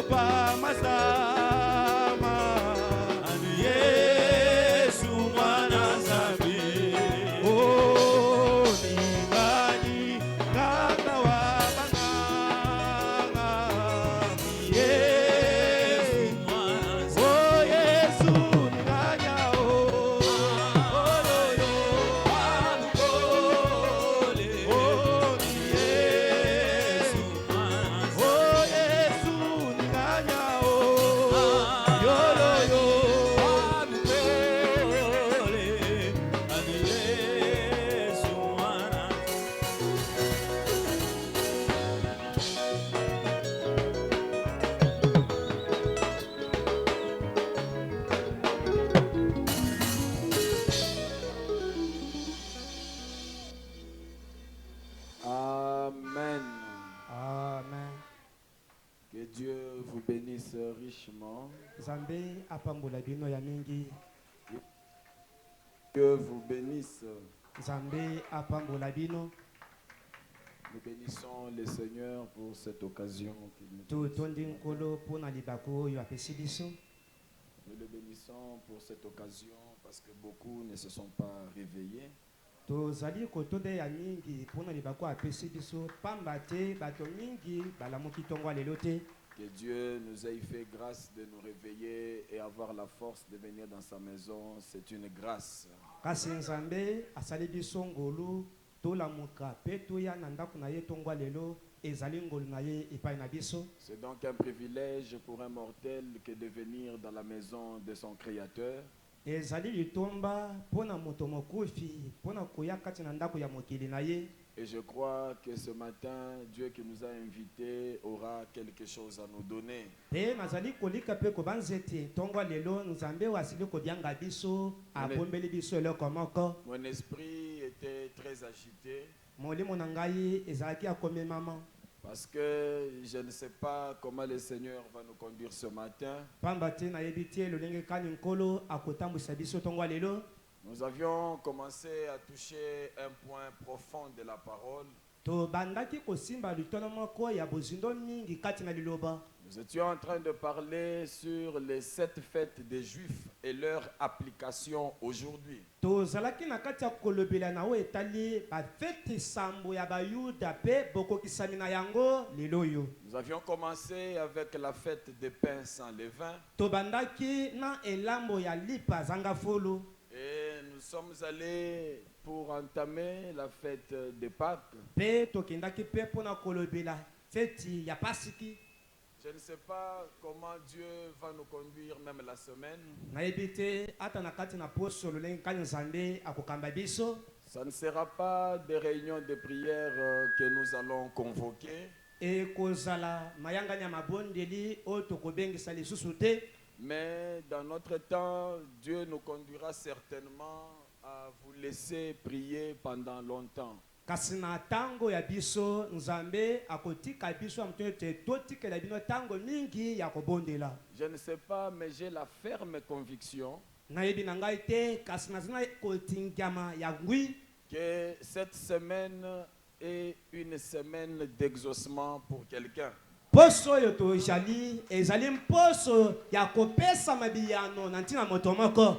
pa masama ani Yesu mwana Nzambe. Oh ningani kata wa banganga Yesu mwana Nzambe. Oh Yesu ninganya oh oloyo anukole. Oh Yesu mwana Nzambe. Oh Yesu ninganya oh yoloyo anukole ani Yesu mwana Nzambe. Amen. Amen. Que Dieu vous bénisse richement. Nzambe apambola bino ya mingi. Que vous bénisse. Nzambe apambola bino. Nous bénissons le Seigneur pour cette occasion qu'il nous Totondi donne. nkolo mpona libako oyo apesi biso. Nous le bénissons pour cette occasion parce que beaucoup ne se sont pas réveillés. Tozali kotonda ya mingi mpona libako apesi biso pamba te bato mingi balamuki ntongo lelo te. Que Dieu nous ait fait grâce de nous réveiller et avoir la force de venir dans sa maison. C'est une grâce. Kasi Nzambe asali biso ngolu tolamuka pe toya na ndako na ye ntongo lelo ezali ngolu na ye epai na biso. C'est donc un privilège pour un mortel que de venir dans la maison de son Créateur. Ezali litomba mpona moto mokufi mpona koya kati na ndako ya mokili na ye. Et je crois que ce matin, Dieu qui nous a invités aura quelque chose à nous donner. Pe nazali kolika pe ko banzete ntongo lelo Nzambe wasili kodianga biso abombeli biso eloko moko. Mon esprit était très agité Molimo na ngai ezalaki akome mama parce que je ne sais pas comment le Seigneur va nous conduire ce matin. pamba te nayebi te lolenge kani nkolo akotambwisa biso ntongo lelo. Nous avions commencé à toucher un point profond de la parole. Tobandaki kosimba litono moko ya bozindo mingi kati na liloba. Nous étions en train de parler sur les 7 fêtes des Juifs et leur application aujourd'hui. Tozalaki na kati ya kolobela na o etali bafete sambo ya bayuda pe bokokisami na yango lelo yo. Nous avions commencé avec la fête des pains sans levain. Tobandaki na elambo ya lipa zanga folo. Et nous sommes allés pour entamer la fête de Pâques. Pe tokendaki pe pona kolobela feti ya pasiki. Je ne sais pas comment Dieu va nous conduire même la semaine. Nayebi te ata na kati na poso lolenge kani Nzambe akokamba biso. Ça ne sera pas des réunions de prière que nous allons convoquer, E kozala mayanganya mabondeli o tokobengisa lisusu te. mais dans notre temps, Dieu nous conduira certainement à vous laisser prier pendant longtemps. Kasi na tango ya biso Nzambe akotika biso amtonyo te totikela bino tango mingi ya kobondela. Je ne sais pas, mais j'ai la ferme conviction Nayebi na ngai te kasi nazina kotingama ya ngwi que cette semaine est une semaine d'exaucement pour quelqu'un. poso oyo tozali ezali mposo ya kopesa mabiyano na ntina moto moko.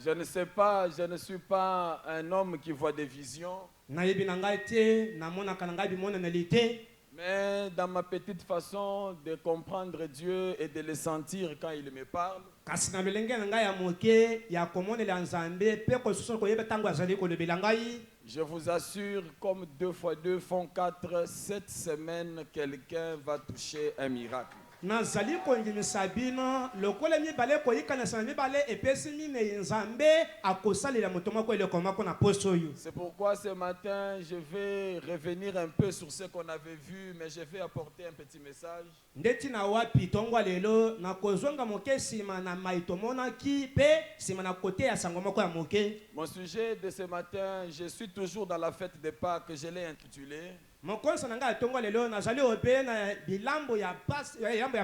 Je ne sais pas, je ne suis pas un homme qui voit des visions, Nayebi na ngai te namonaka na ngai bimonaneli te. mais dans ma petite façon de comprendre Dieu et de le sentir quand il me parle, Kasi na lolenge na ngai ya moke ya komonela Nzambe pe kosusu koyeba tango azali kolobela ngai. je vous assure, comme 2 fois 2 font 4, cette semaine, quelqu'un va toucher un miracle. Nazali kondimisa bino lokola mibale koyikanisa na mibale epesi minei Nzambe akosalela moto moko eloko moko na poso oyo. C'est pourquoi ce matin, je vais revenir un peu sur ce qu'on avait vu, mais je vais apporter un petit message. Ndeti na wapi tongo lelo na kozonga moke sima na maitomonaki pe sima na kote ya sango moko ya moke. Mon sujet de ce matin, je suis toujours dans la fête de Pâques que je l'ai intitulé Mokonsa na ngai tongo lelo nazali obe na bilambo ya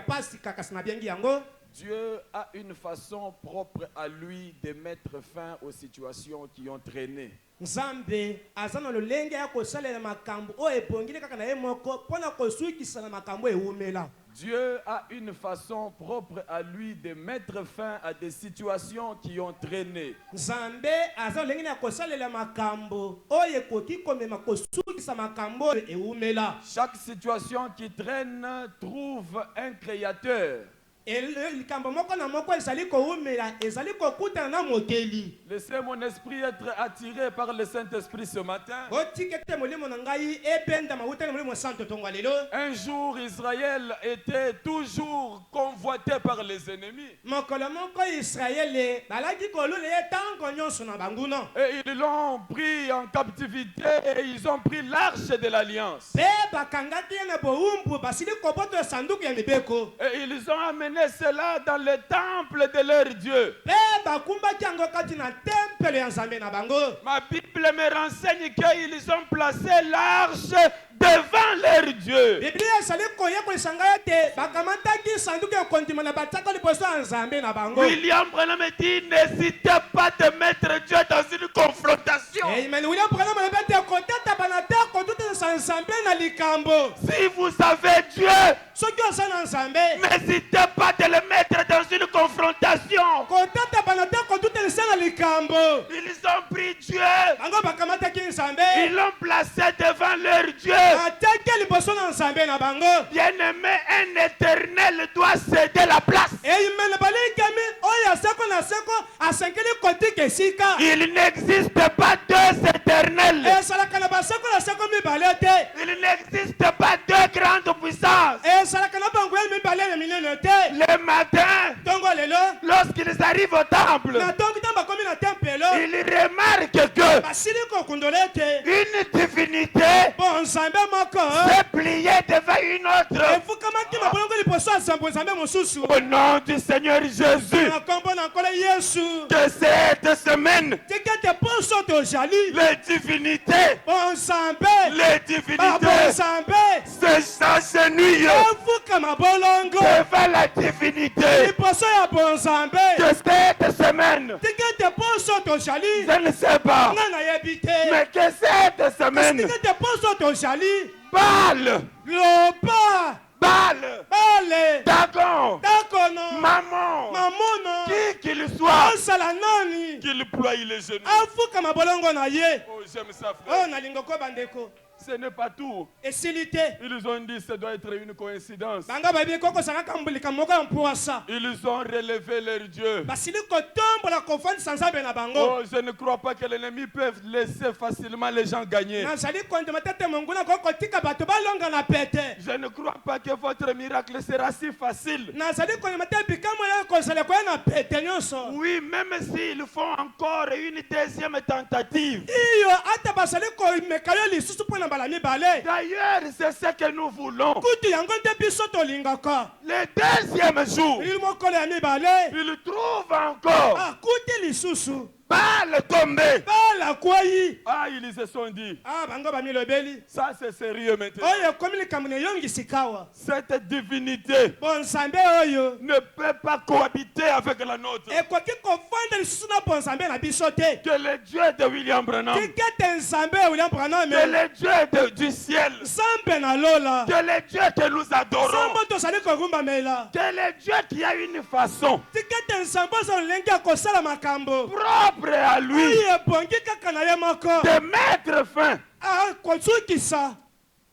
pasi kakasi na biengi yango. Dieu a une façon propre à lui de mettre fin aux situations qui ont traîné. Nzambe azana lolenge ya kosalela makambo o ebongile kaka na ye moko pona kosukisa na makambo ewumela. Dieu a une façon propre à lui de mettre fin à des situations qui ont traîné. Nzambe aza lolenge na kosalela makambo oyo ekoki komema kosukisa makambo oyo ewumela. Chaque situation qui traîne trouve un créateur. likambo moko na moko ezali kowumela ezali kokutana na mokeli. Laissez mon esprit être attiré par le Saint-Esprit ce matin. Otikete molimo na ngai ebenda mawuta na molimo santo tonga lelo. Un jour, Israël était toujours convoité par les ennemis. Mokolo moko Israël balaki kolule tango nyonso na banguna. Et ils l'ont pris en captivité et ils ont pris l'arche de l'alliance. Be bakangaki na boumbu basili koboto sanduku ya mibeko. Et ils ont amené cela dans le temple de leur Dieu. Be bakumbaki yango kati na temple ya Nzambe na bango. Ma Bible me renseigne qu'ils ont placé l'arche devant leur Dieu. Biblia sali koya kolisanga te bakamataki sanduku ya kondima na bataka liboso ya Nzambe na bango. William Branham dit n'hésitez pas de mettre Dieu dans une confrontation. Amen. William Branham alibete kotata banata kotuta sa Nzambe na likambo. Si vous savez Dieu, Soki osana Nzambe n'hésitez pas de le mettre dans une confrontation. kotata banata kotuta na likambo. Ils ont pris Dieu, Bango bakamataki Nzambe ils l'ont placé devant leur Dieu. ateke liboso na Nzambe na bango. Bien-aimé, un éternel doit céder la place. Amen. Balikami oya seko na seko asenkeli kotike sika. Il n'existe pas deux éternels. Esalaka na baseko na seko mibale te. Il n'existe pas deux grandes puissances. Esalaka na bango ya mibale na minene te. Le matin, Tongo lelo lorsqu'ils arrivent au temple, na tongo tamba komi na tempelo. ils remarquent que Basili kokundole te. une divinité Bon Nzambe moko s'est pliée devant une autre. efukamaki mabolongo liboso ya Nzambe mosusu. Au nom du Seigneur Jésus, Na kombo na nkolo Yesu. que cette semaine, Tikete poso tozali. les divinités, Bon Nzambe. les Bon divinités Nzambe. se s'agenouillent Efukama bolongo. devant la divinité. Liboso ya bon Nzambe. Que cette semaine, Tikete poso tozali. je ne sais pas, Nga nayebi te. mais que cette Kasi semaine, tikete poso tozali. Baal, Loba. Baal, Bale. Dagon, Dakono. Maman, Mamono. qui qu'il soit, Osala nani. qu'il ploie les genoux. Afukama bolongo na ye. Oh, j'aime ça, Oh frère. nalingo ko bandeko. Ce n'est pas tout. Esili te. Ils ont dit que ça doit être une coïncidence. Banga babi koko sanga mbulika moko ya mpuasa. Ils ont relevé leur Dieu. Basili kotombola kofandisa Nzambe na bango. Oh, je ne crois pas que l'ennemi peut laisser facilement les gens gagner. Nazali kondima tete monguna koko tika bato balonga na pete. Je ne crois pas que votre miracle sera si facile. Nazali kondima tete bikamo ya kozala koya na pete nyonso. Oui, même s'ils font encore une deuxième tentative. Iyo ata basali ko mekayo lisusu pona bala mibale. D'ailleurs, c'est ce que nous voulons. Kutu yango nde biso tolingaka. Le deuxième jour, Ili mokolo ya mibale. ils trouvent encore Akuti lisusu. Baal tombé. Bala kwai. Ah, ils se sont dit, Ah bango bamilobeli. ça c'est sérieux maintenant. Oyo komi likambo na yongi sikawa. Cette divinité Bon Nzambe oyo. ne peut pas cohabiter avec la nôtre. Ekoki kofanda lisusu na bon Nzambe na biso te. Que le Dieu de William Branham, Tikete Nzambe William Branham. que le Dieu du ciel, Nzambe na lola. que le Dieu que nous adorons, Nzambe tozali korumba mela. que le Dieu qui a une façon Tikete Nzambe oza lolenge ya kosala makambo. propre à lui Oyo ebongi kaka na ye moko. de mettre fin. Kosukisa.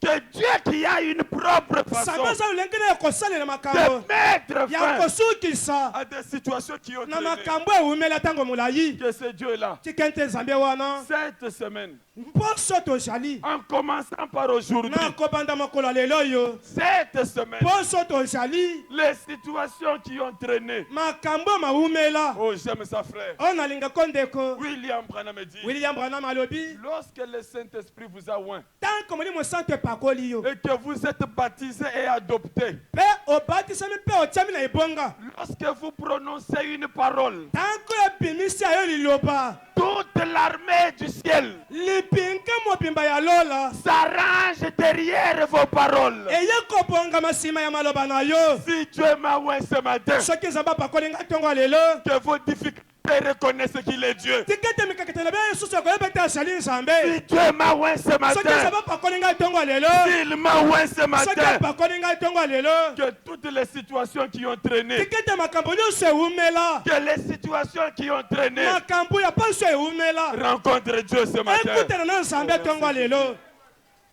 Que Dieu qui a une propre Nzambe façon oza lolenge na ya kosalela makambo. de mettre Ya fin kosukisa. à des situations qui ont Na traîné. makambo ewumela ntango molayi. Que ce Dieu-là, Tikete Nzambe wana. cette semaine, Mposo tozali. en commençant par aujourd'hui, Na kobanda mokolo ya lelo oyo. cette semaine, Mposo tozali. les situations qui ont traîné. Makambo mawumela. Oh, j'aime ça, frère. O nalinga kondeko. William Branham dit, William Branham alobi. lorsque le Saint-Esprit vous a oint Tanko molimo santo epakoli yo. et que vous êtes baptisé et adopté, Pe obatisami pe otiami na ebonga. lorsque vous prononcez une parole, Tanko ebimisi ayo liloba. toute l'armée du ciel Lipinka mobimba ya lola. s'arrange derrière vos paroles. Eye kobonga masima ya maloba na yo. Si Dieu m'a oint ce matin, Soki Nzambe apakoli nga ntongo ya lelo. que vos difficultés tes reconnaissent qu'il est Dieu. tikete mikakete na bia yesu so koyeba te azali nzambe Si Dieu m'a oint ce soki matin, nzambe apakoli ngai ntongo lelo s'il m'a oint ce soki matin, apakoli ngai ntongo lelo que toutes les situations qui ont traîné, tikete makambo nyonso ewumela que les situations qui ont traîné makambo ya paso ewumela rencontrent Dieu ce matin. ekutana na nzambe ntongo lelo.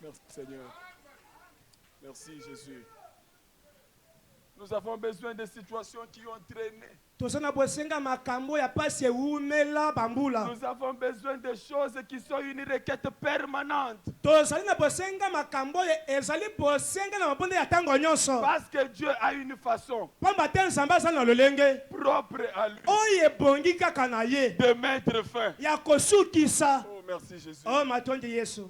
Merci Seigneur. Merci Jésus. Nous avons besoin de situations qui ont traîné. toza na bosenga makambo ya pasi ewumela bambula Nous avons besoin de choses qui sont une requête permanente. tozali na bosenga makambo ezali bosenga na mabonde ya ntango nyonso Parce que Dieu a une façon pamba te nzambe azali na lolenge propre à lui oyo ebongi kaka na ye de mettre fin. ya kosukisa. Oh, merci Jésus. Oh matondi yesu,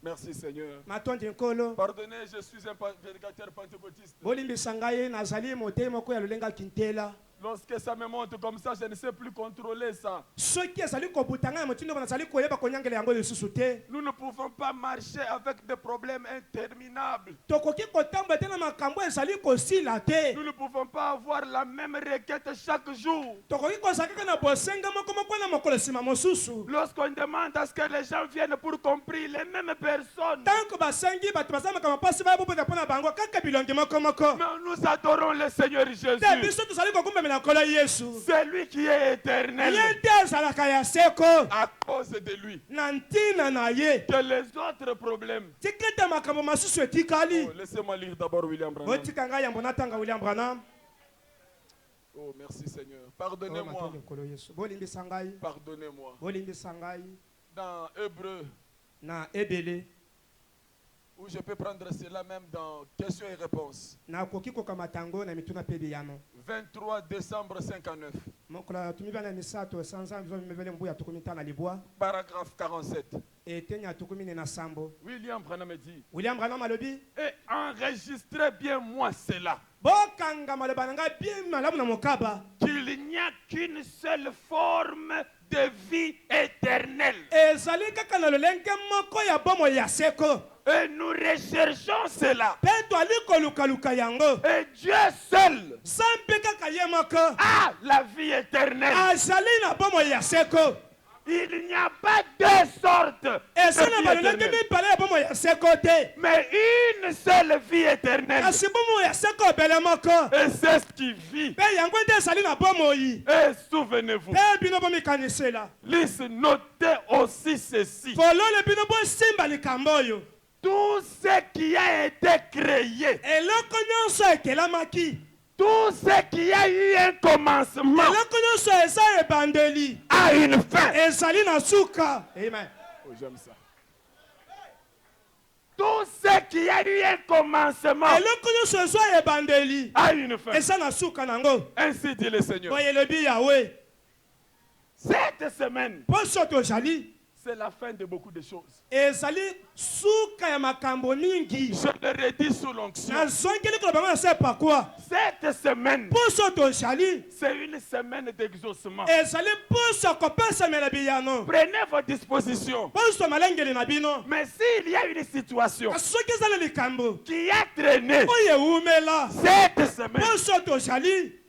Merci Seigneur. matondi nkolo, Pardonnez, je suis un prédicateur pentecôtiste. bolimbisa ngai nazali motei moko ya lolenga kintela. Lorsque ça me monte comme ça, je ne sais plus contrôler ça. soki ezali kobuta ngai na motindo nazali koyeba konyangela yango lisusu te. Nous ne pouvons pas marcher avec des problèmes interminables. tokoki kotambola te na makambo ezali kosila te. Nous ne pouvons pas avoir la même requête chaque jour. tokoki kozala kaka na bosenga moko moko na mokolo nsima mosusu. Lorsqu'on demande à ce que les gens viennent pour compris les mêmes personnes, tanko basengi bato baza makambo mpasi baya bobota mpo na bango kaka bilongi moko moko mais nous adorons le Seigneur Jésus. te biso tozali kokumbamela nkolo yesu. C'est lui qui est éternel. ye te azalaka ya seko À cause de lui. na ntina na ye. Que les autres problèmes. tika ete makambo masusu etikali. Oh, laissez-moi lire d'abord William Branham. botika ngai yambo natanga William Branham. Oh, merci Seigneur. Oh, Pardonnez-moi. matondi nkolo yesu, bolimbisa ngai, Pardonnez-moi. bolimbisa ngai Dans Hébreu, na ebele ou je peux prendre cela même dans questions et réponses. nakoki kokamata yango na mituna mpe biyano. 23 décembre 59, mokolo ya tumi bana misato sanza bizo mibele mbu ya tukumi tana libwa paragraphe 47. etenya tukumi ne na sambo. William Branham dit, William Branham alobi et enregistrez bien moi cela, bokanga maloba na ngai bien malamu na mokaba qu'il n'y a qu'une seule forme de vie éternelle. ezali kaka na lolenge moko ya bomo ya seko Et nous recherchons cela. mpe toali kolukaluka yango. Et Dieu seul sa mpe kaka ye moko a la vie éternelle. azali na bomo ya seko. Il n'y a pas deux sortes eza na de vie balolenge éternelle, mibale ya bomo ya seko te mais une seule vie éternelle. kasi bomo ya seko ebele moko Et c'est ce qui vit. mpe yango nde ezali na bomoi. Et souvenez-vous, mpe bino bomikanisela lise, notez aussi ceci. folole bino bosimba likambo oyo. Tout ce qui a été créé, eloko nyonso ekelamaki, tout ce qui a eu un commencement eloko nyonso eza ebandeli a une fin. ezali na suka. Amen. Oh, j'aime ça. Tout ce qui a eu un commencement eloko nyonso eza ebandeli a une fin. eza na suka nango. Ainsi dit le Seigneur. boye elobi yawe Cette semaine, poso tozali c'est la fin de beaucoup de choses. ezali suka ya makambo mingi. Je le redis sous l'onction. nazongeli koloba ngo na se pakwa Cette semaine, poso tozali c'est une semaine d'exaucement. ezali poso kopesamela biyano Prenez vos dispositions. poso malengeli na bino. Mais s'il y a une situation kasi soki ezali likambo qui a traîné oyo ewumela cette semaine, poso tozali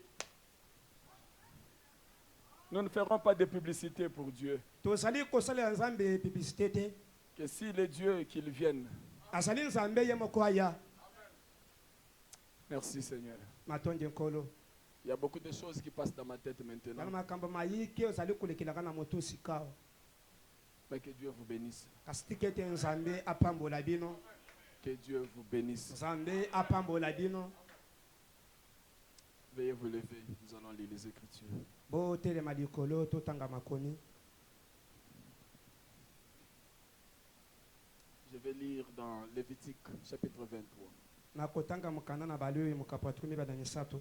nous ne ferons pas de publicité pour Dieu. tozali kosalela nzambe publicité te. Que s'il est Dieu, qu'il vienne. azali nzambe ye moko aya. Merci Seigneur. matondi nkolo, Il y a beaucoup de choses qui passent dans ma tête bana maintenant. makambo mayiki ozali kolekelaka na moto sika awa. Mais que Dieu vous bénisse. kasi tika ete nzambe apambola bino, Que Dieu vous bénisse. nzambe apambola bino. Veuillez vous lever. Nous allons lire les Écritures. botelema likolo totanga makomi. Je vais lire dans Lévitique chapitre 23. nakotanga mokanda na bale oyo mokapo ya tukumi bana misato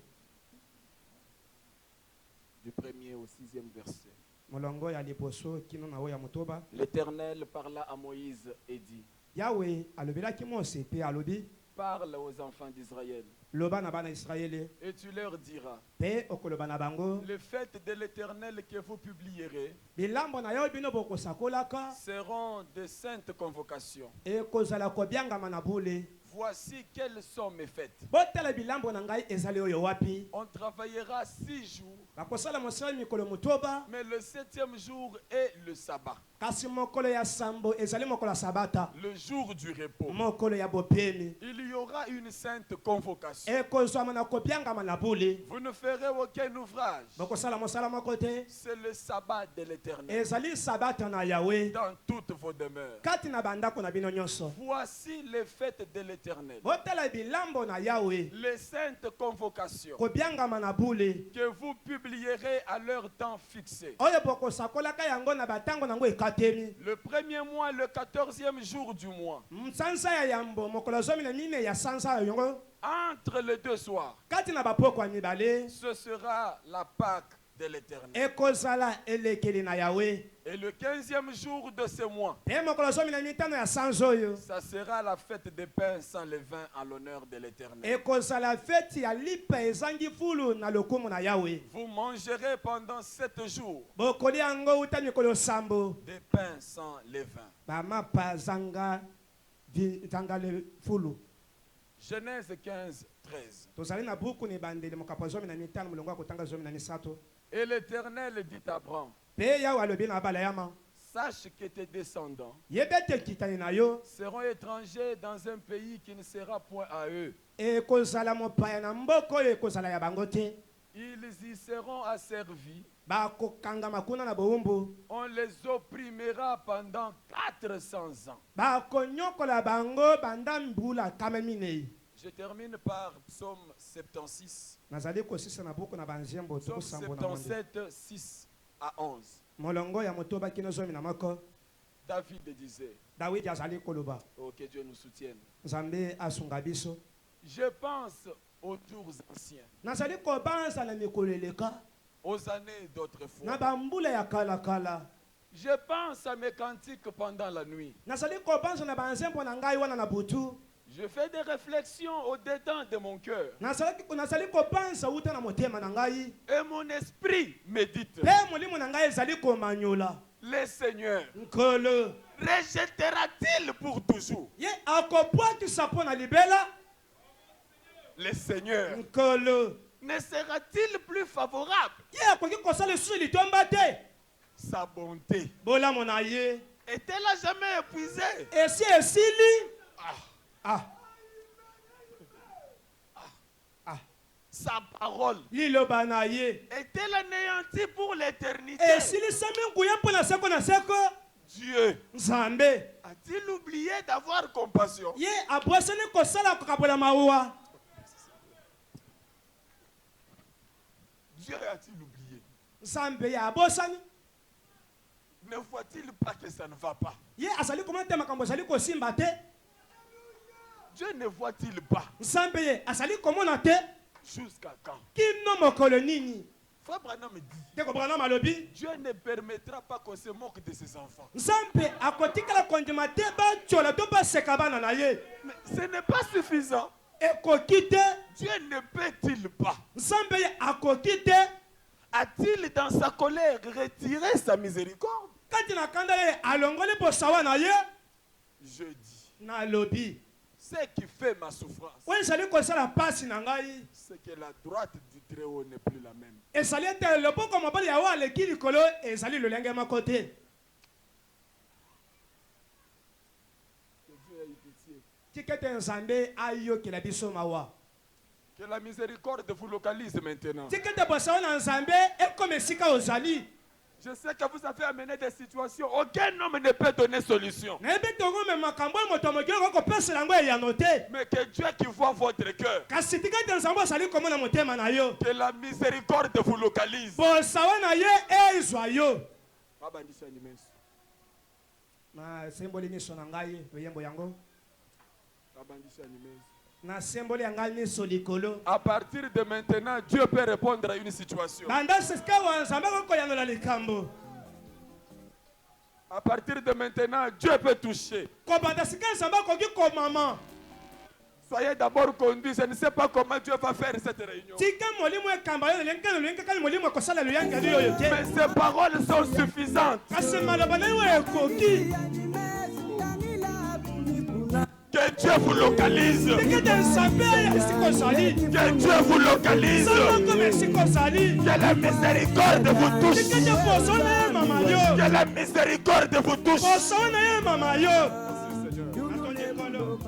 Du 1er au 6e verset. molongo ya liboso kino na oyo ya motoba. L'Éternel parla à Moïse et dit, yawe alobelaki mose mpe alobi parle aux enfants d'Israël loba na bana israele et tu leur diras, mpe okoloba na bango les fêtes de l'Éternel que vous publierez bilambo na yo bino bokosakolaka seront de saintes convocations. ekozala kobiangama na bule. Voici quelles sont mes fêtes. botala bilambo na ngai ezali oyo wapi On travaillera 6 jours, bakosala mosala mikolo motoba mais le 7e jour est le sabbat, kasi mokolo ya sambo ezali mokolo ya sabata le jour du repos. mokolo ya bopemi Il y aura une sainte convocation. ekozwama na kopiangama na bule Vous ne ferez aucun ouvrage. bokosala mosala moko te C'est le sabbat de l'Éternel ezali sabata na yawe dans toutes vos demeures. kati na bandako na bino nyonso Voici les fêtes de l'Éternel, botala bilambo na yawe les saintes convocations kopiangama na bule que vous publierez à leur temps fixé. oyo bokosakolaka yango na batango nango ekatemi Le premier mois, le 14e jour du mois, sanza ya yambo mokolo 14 ya sanza yango entre les 2 soirs, kati na bapoko ya mibale ce sera la Pâque de l'Éternel. ekozala elekeli na yawe Et le 15e jour de ce mois, mpe mokolo 15 ya sanza oyo ça sera la fête des pains sans levain en l'honneur de l'Éternel. ekozala feti ya lipa ezangi fulu na lokumu na yawe Vous mangerez pendant 7 jours bokoli yango uta mikolo sambo des pains sans levain. bamapa zanga fulu Genèse 15, 13. tozali na buku ni bandeli mokapo 15 molongo ya kotanga 13 Et l'Éternel dit à Abraham, mpe yawe alobi na balayama sache que tes descendants yebe ete ekitani na yo seront étrangers dans un pays qui ne sera point à eux. ekozala mopaya na mboka oyo ekozala ya bango te Ils y seront asservis. bakokangama kuna na bowumbu On les opprimera pendant 400 ans. bakonyokola bango banda mbula kama minei. Je termine par Psaume 76. nazali kosisa na buku na banzembo Psaume tokosango na monde 77, 6 à 11. molongo ya motoba kino 11 David disait, dawidi azali koloba oh, que Dieu nous soutienne. nzambe asunga biso Je pense aux jours anciens, nazali kobanza na mikolo eleka aux années na d'autrefois. bambula ya kalakala Je pense à mes cantiques pendant la nuit. nazali kobanza na banzembo na ngai wana na butu Je fais des réflexions au-dedans de mon cœur. nazali kobanza uta na motema na ngai Et mon esprit médite. mpe molimo na ngai ezali komanyola Le Seigneur nkolo rejettera-t-il pour toujours? ye akobwakisa mpo na libela Le Seigneur nkolo ne sera-t-il plus favorable? ye akoki kosala lisusu litomba te Sa bonté bolamu na ye est-elle à jamais épuisée? esi esili Sa parole liloba na ye est-elle anéantie pour l'éternité? esilisami nguya mpo na seko Dieu nzambe a-t-il oublié d'avoir compassion? ye abwasani kosala kokabola mauwa Dieu a-t-il oublié? nzambe ye abosani Ne voit-il pas que ça ne va pas? ye azali komona te makambo azali kosimba te Dieu ne voit-il pas? nzambe ye azali komona te Jusqu'à quand? kino mokolo nini Frère Branham me dit, te kobranam alobi Dieu ne permettra pas qu'on se moque de ses enfants. nzambe akotikala kondima te batyola to baseka bana na ye Mais ce n'est pas suffisant. ekoki te Dieu ne peut-il pas? nzambe ye akoki te A-t-il dans sa colère retiré sa miséricorde? kati na kanda ye alongoli bosawa na ye Je dis, nalobi ce qui fait ma souffrance, oyo ezali kosala pasi na ngai c'est que la droite du Très-Haut n'est plus la même. ezali ete loboko mobali yawo aleki likolo ezali lolenge moko te Que Dieu ait pitié. tika ete nzambe ayokela biso mawa Que la miséricorde vous localise maintenant. tika ete bosawa na nzambe ekoma esika ozali Je sais que vous avez amené des situations. Aucun homme ne peut donner solution. nayebi tongome makambo oyo moto mokili okopesela yango eyano te Mais que Dieu qui voit votre cœur, kasi tika ete nzambe azali komona motema na yo que la miséricorde vous localise. bosawa na ye ezwa yo Babandisha limeso. nasemboli miso na ngai loyembo yango Babandisha limeso. nasemboli ya ngai miso likolo À partir de maintenant, Dieu peut répondre à une situation. banda sika wa nzambe akokoyanola likambo À partir de maintenant, Dieu peut toucher. kobanda sika nzambe akoki komama Soyez d'abord conduits. Je ne sais pas comment Dieu va faire cette réunion. tika molimo ekamba yo lolenge kaka molimo ekosala loyangeli oyo te Mais ces paroles sont suffisantes. kasi maloba na yo ekoki Que Dieu vous localise. Tekete nzambe esika ozali. Que Dieu vous localise. Solo esika ozali. Que la miséricorde vous touche. Tekete poso na ye mama yo. Que la miséricorde vous touche. Poso na ye mama yo. Atoni kolo.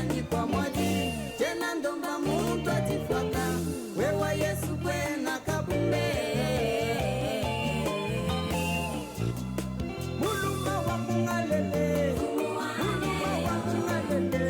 ni kwa mwadi tena ndomba mutu atifuata wewa Yesu kwena kabumbe muluma wa kungalele muluma wa kungalele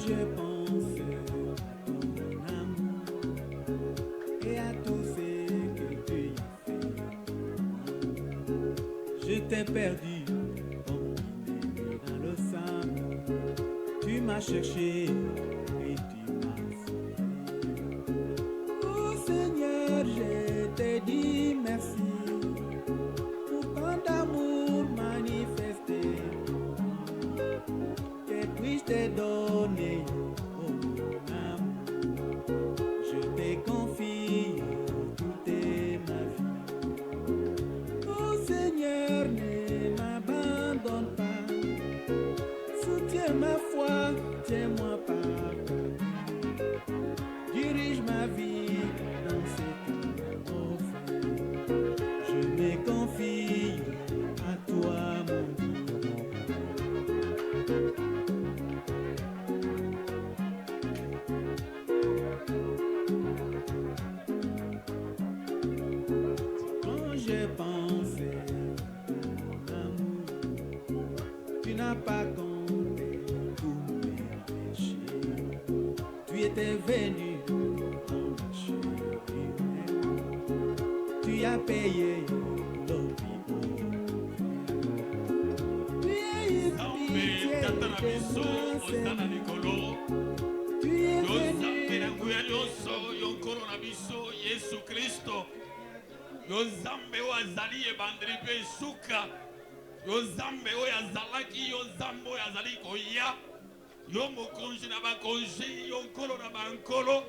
J'ai pensé à ton amour et à tout ce que tu as fait. Je t'ai perdu comme une dans le sang. Tu m'as cherché et tu m'as sauvé. Oh Seigneur, je te dis merci pour tant d'amour manifesté. Que puis-je te donner, oh mon amour? Je te confie toute ma vie. Oh Seigneur, ne m'abandonne pas. Soutiens ma foi, tiens-moi par ta main. Dirige ma vie dans cette offre. Je me confie à toi, mon Dieu. J'ai pensé à ton amour, tu n'as pas compté tous mes péchés. Tu étais venu en ma chair humaine, tu as payé l'opinion. Tu es pitié de moi, Seigneur. Tu es venu. Yesu Kristo yo Nzambe oyo azali ebandeli mpe esuka yo Nzambe oyo azalaki yo Nzambe oyo azali koya yo mokonzi na bakonzi yo nkolo na bankolo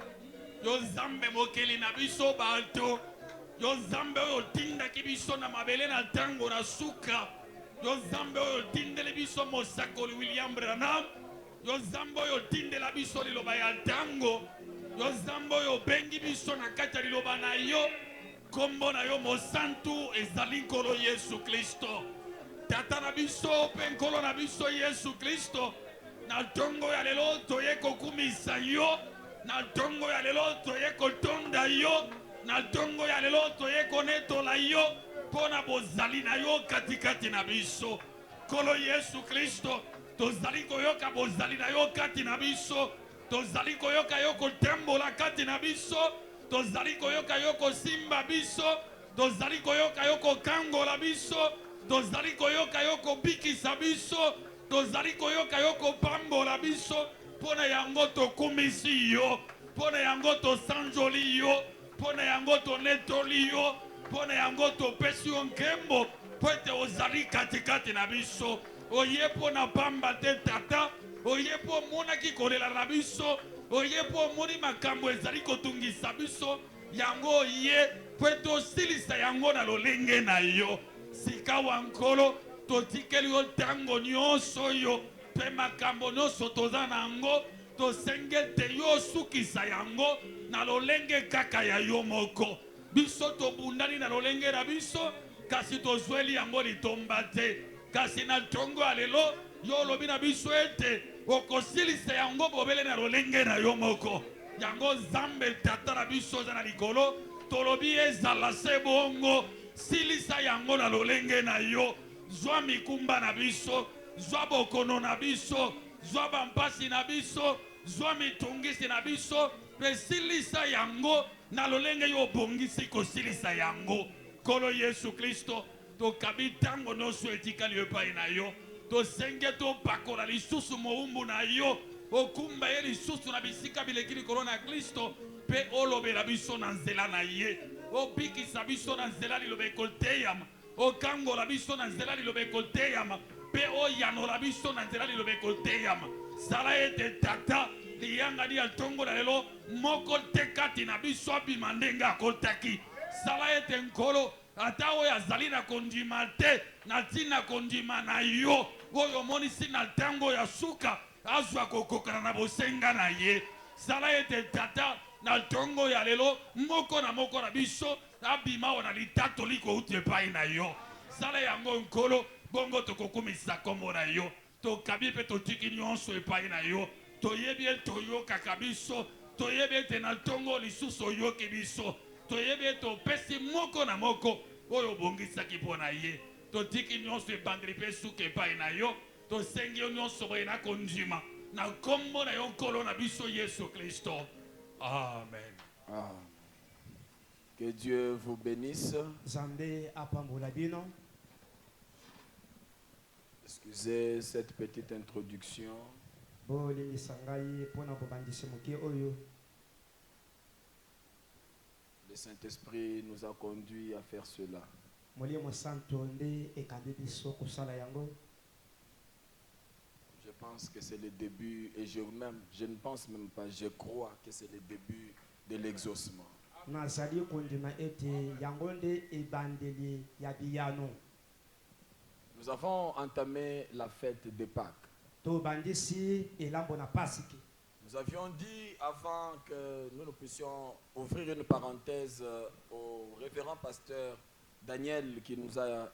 yo Nzambe mokeli na biso bato yo Nzambe oyo otindaki biso na mabele na ntango na suka yo Nzambe oyo otindeli biso mosakoli William Branham yo Nzambe oyo otindela biso liloba ya ntango yo Nzambe oyo obengi biso na kati ya liloba na yo kombo na yo mosantu ezali nkolo Yesu Kristo tata na biso mpe nkolo na biso Yesu Kristo na ntongo ya lelo toye kokumisa yo na ntongo ya lelo toye kotonda yo na ntongo ya lelo toye konetola yo mpo na bozali na yo katikati na biso nkolo Yesu Kristo tozali koyoka bozali na yo kati na biso tozali koyoka yo kotembola kati na biso tozali koyoka yo kosimba biso tozali koyoka yo kokangola biso tozali koyoka yo kobikisa biso tozali koyoka yo kopambola biso mpo na yango tokumisi yo mpo na yango tosanjoli yo mpo na yango tonetoli yo mpo na yango topesi yo nkembo mpo ete ozali katikati na biso oye mpo na pamba te tata oye mpo omonaki kolela na biso oye mpo omoni makambo ezali kotungisa biso yango oye mpo ete osilisa yango na lolenge na yo sika wa nkolo totikeli yo ntango nyonso oyo mpe makambo nyonso toza na yango tosenge ete yo osukisa yango na lolenge kaka ya yo moko biso tobundani na lolenge na biso kasi tozweli yango litomba te kasi na ntongo ya lelo yo lobi na biso ete okosilisa yango bobele na lolenge na yo moko. Yango Nzambe tata na biso za na likolo tolobi ezala se bongo silisa yango na lolenge na yo. Zwa mikumba na biso, zwa bokono na biso, zwa bampasi na biso, zwa mitungisi na biso, pe silisa yango na lolenge yo bongisi kosilisa yango. Kolo Yesu Kristo to kabitango noso etikali epai na yo. To senge to pakola lisusu moumbu na yo. Okumba ye lisusu na bisika bilekili korona Kristo pe olobela biso na nzela na ye. Obikisa biso na nzela lilobe kolteyama. Okangola biso na nzela lilobe kolteyama. Pe oyanola biso na nzela lilobe kolteyama. Sala ete tata liyanga di altongo na lelo moko tekati na biso abimandenga akotaki. Sala ete nkolo ata oyo azali na kondima te na ntina kondima na yo oyo omonisi na ntango ya suka azwa kokokana na bosenga na ye. Sala ete tata na ntongo ya lelo moko na biso abima ona litato liko uti epai na yo. Sala yango nkolo bongo tokokumisa kombo na yo. Tokabi pe totiki nyonso epai na yo. Toyebi toyokaka biso. Toyebi ete na ntongo lisusu oyoki biso. Toyebi ete opesi moko na moko oyo obongisaki mpo na ye. Totiki nyonso ebandeli mpe suka epai na yo. Tosengi yo nyonso boye na kondima na kombo na yo nkolo na biso Yesu Kristo. Amen. Amen. Que Dieu vous bénisse. Nzambe apambola bino. Excusez cette petite introduction. Bolingisa ngai mpona kobandisa moke oyo. Le Saint-Esprit nous a conduits à faire cela. Molimo santo nde ekambi biso kosala yango. Je pense que c'est le début, et je ne pense même pas, je crois que c'est le début de l'exaucement. Nazali kondima ete yango nde ebandeli ya biyano. Nous avons entamé la fête de Pâques. Tobandisi elambo na pasiki. Nous avions dit avant que nous puissions ouvrir une parenthèse au révérend pasteur Daniel qui nous a